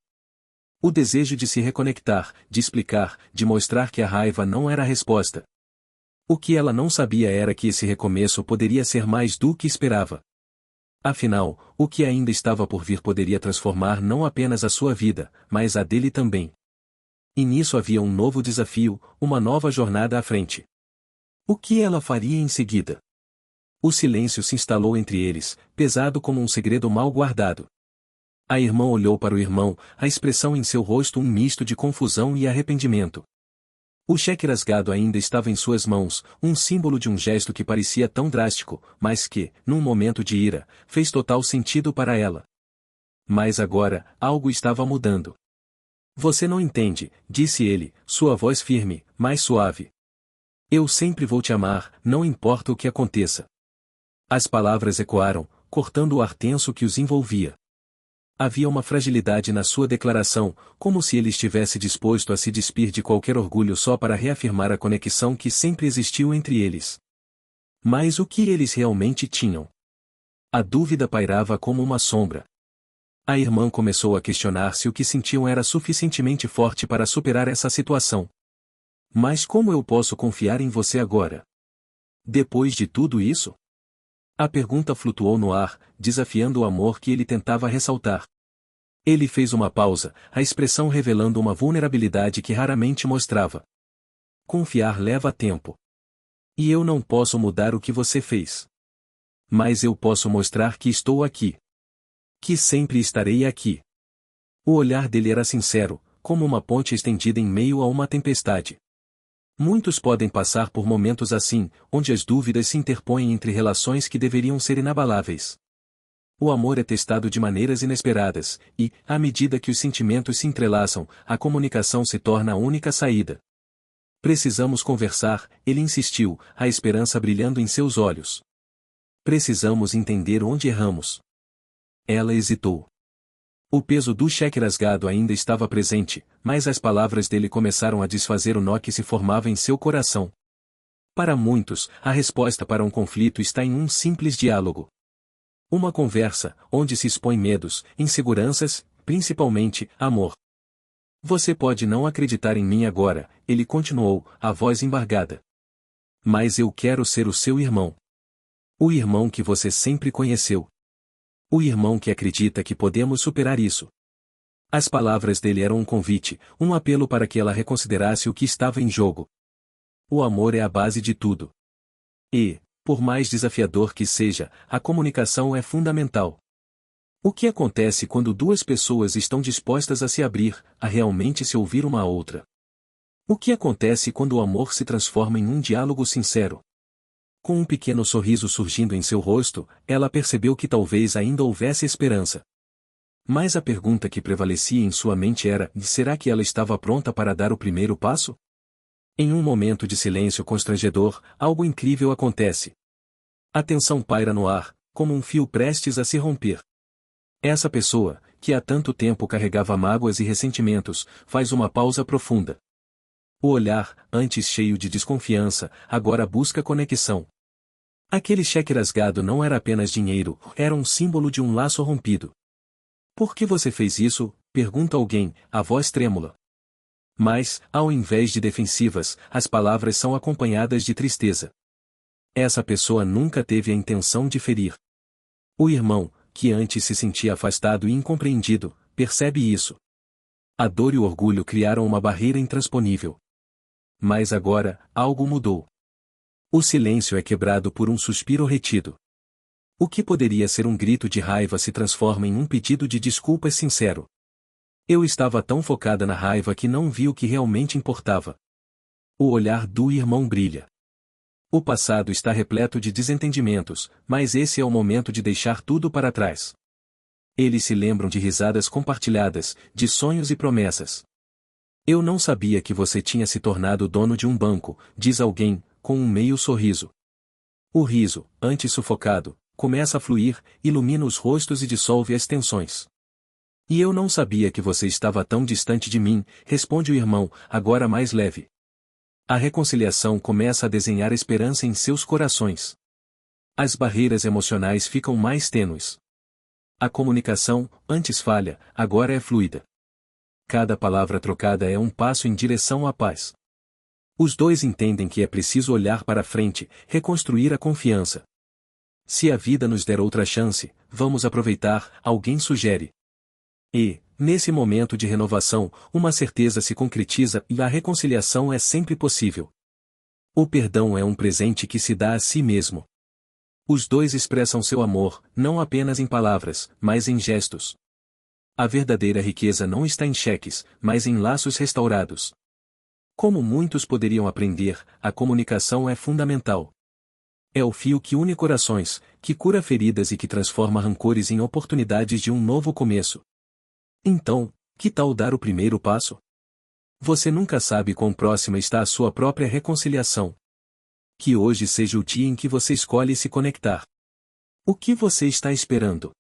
O desejo de se reconectar, de explicar, de mostrar que a raiva não era a resposta. O que ela não sabia era que esse recomeço poderia ser mais do que esperava. Afinal, o que ainda estava por vir poderia transformar não apenas a sua vida, mas a dele também. E nisso havia um novo desafio, uma nova jornada à frente. O que ela faria em seguida? O silêncio se instalou entre eles, pesado como um segredo mal guardado. A irmã olhou para o irmão, a expressão em seu rosto um misto de confusão e arrependimento. O cheque rasgado ainda estava em suas mãos, um símbolo de um gesto que parecia tão drástico, mas que, num momento de ira, fez total sentido para ela. Mas agora, algo estava mudando. Você não entende, disse ele, sua voz firme, mas suave. Eu sempre vou te amar, não importa o que aconteça. As palavras ecoaram, cortando o ar tenso que os envolvia. Havia uma fragilidade na sua declaração, como se ele estivesse disposto a se despir de qualquer orgulho só para reafirmar a conexão que sempre existiu entre eles. Mas o que eles realmente tinham? A dúvida pairava como uma sombra. A irmã começou a questionar se o que sentiam era suficientemente forte para superar essa situação. Mas como eu posso confiar em você agora? Depois de tudo isso? A pergunta flutuou no ar, desafiando o amor que ele tentava ressaltar. Ele fez uma pausa, a expressão revelando uma vulnerabilidade que raramente mostrava. Confiar leva tempo. E eu não posso mudar o que você fez. Mas eu posso mostrar que estou aqui. Que sempre estarei aqui. O olhar dele era sincero, como uma ponte estendida em meio a uma tempestade. Muitos podem passar por momentos assim, onde as dúvidas se interpõem entre relações que deveriam ser inabaláveis. O amor é testado de maneiras inesperadas, e, à medida que os sentimentos se entrelaçam, a comunicação se torna a única saída. Precisamos conversar, ele insistiu, a esperança brilhando em seus olhos. Precisamos entender onde erramos. Ela hesitou. O peso do cheque rasgado ainda estava presente, mas as palavras dele começaram a desfazer o nó que se formava em seu coração. Para muitos, a resposta para um conflito está em um simples diálogo. Uma conversa, onde se expõem medos, inseguranças, principalmente, amor. Você pode não acreditar em mim agora, ele continuou, a voz embargada. Mas eu quero ser o seu irmão. O irmão que você sempre conheceu. O irmão que acredita que podemos superar isso. As palavras dele eram um convite, um apelo para que ela reconsiderasse o que estava em jogo. O amor é a base de tudo. E, por mais desafiador que seja, a comunicação é fundamental. O que acontece quando duas pessoas estão dispostas a se abrir, a realmente se ouvir uma a outra? O que acontece quando o amor se transforma em um diálogo sincero? Com um pequeno sorriso surgindo em seu rosto, ela percebeu que talvez ainda houvesse esperança. Mas a pergunta que prevalecia em sua mente era: será que ela estava pronta para dar o primeiro passo? Em um momento de silêncio constrangedor, algo incrível acontece. A tensão paira no ar, como um fio prestes a se romper. Essa pessoa, que há tanto tempo carregava mágoas e ressentimentos, faz uma pausa profunda. O olhar, antes cheio de desconfiança, agora busca conexão. Aquele cheque rasgado não era apenas dinheiro, era um símbolo de um laço rompido. Por que você fez isso? Pergunta alguém, a voz trêmula. Mas, ao invés de defensivas, as palavras são acompanhadas de tristeza. Essa pessoa nunca teve a intenção de ferir. O irmão, que antes se sentia afastado e incompreendido, percebe isso. A dor e o orgulho criaram uma barreira intransponível. Mas agora, algo mudou. O silêncio é quebrado por um suspiro retido. O que poderia ser um grito de raiva se transforma em um pedido de desculpas sincero. Eu estava tão focada na raiva que não vi o que realmente importava. O olhar do irmão brilha. O passado está repleto de desentendimentos, mas esse é o momento de deixar tudo para trás. Eles se lembram de risadas compartilhadas, de sonhos e promessas. Eu não sabia que você tinha se tornado dono de um banco, diz alguém, com um meio sorriso. O riso, antes sufocado, começa a fluir, ilumina os rostos e dissolve as tensões. E eu não sabia que você estava tão distante de mim, responde o irmão, agora mais leve. A reconciliação começa a desenhar esperança em seus corações. As barreiras emocionais ficam mais tênues. A comunicação, antes falha, agora é fluida. Cada palavra trocada é um passo em direção à paz. Os dois entendem que é preciso olhar para frente, reconstruir a confiança. Se a vida nos der outra chance, vamos aproveitar, alguém sugere. E, nesse momento de renovação, uma certeza se concretiza e a reconciliação é sempre possível. O perdão é um presente que se dá a si mesmo. Os dois expressam seu amor, não apenas em palavras, mas em gestos. A verdadeira riqueza não está em cheques, mas em laços restaurados. Como muitos poderiam aprender, a comunicação é fundamental. É o fio que une corações, que cura feridas e que transforma rancores em oportunidades de um novo começo. Então, que tal dar o primeiro passo? Você nunca sabe quão próxima está a sua própria reconciliação. Que hoje seja o dia em que você escolhe se conectar. O que você está esperando?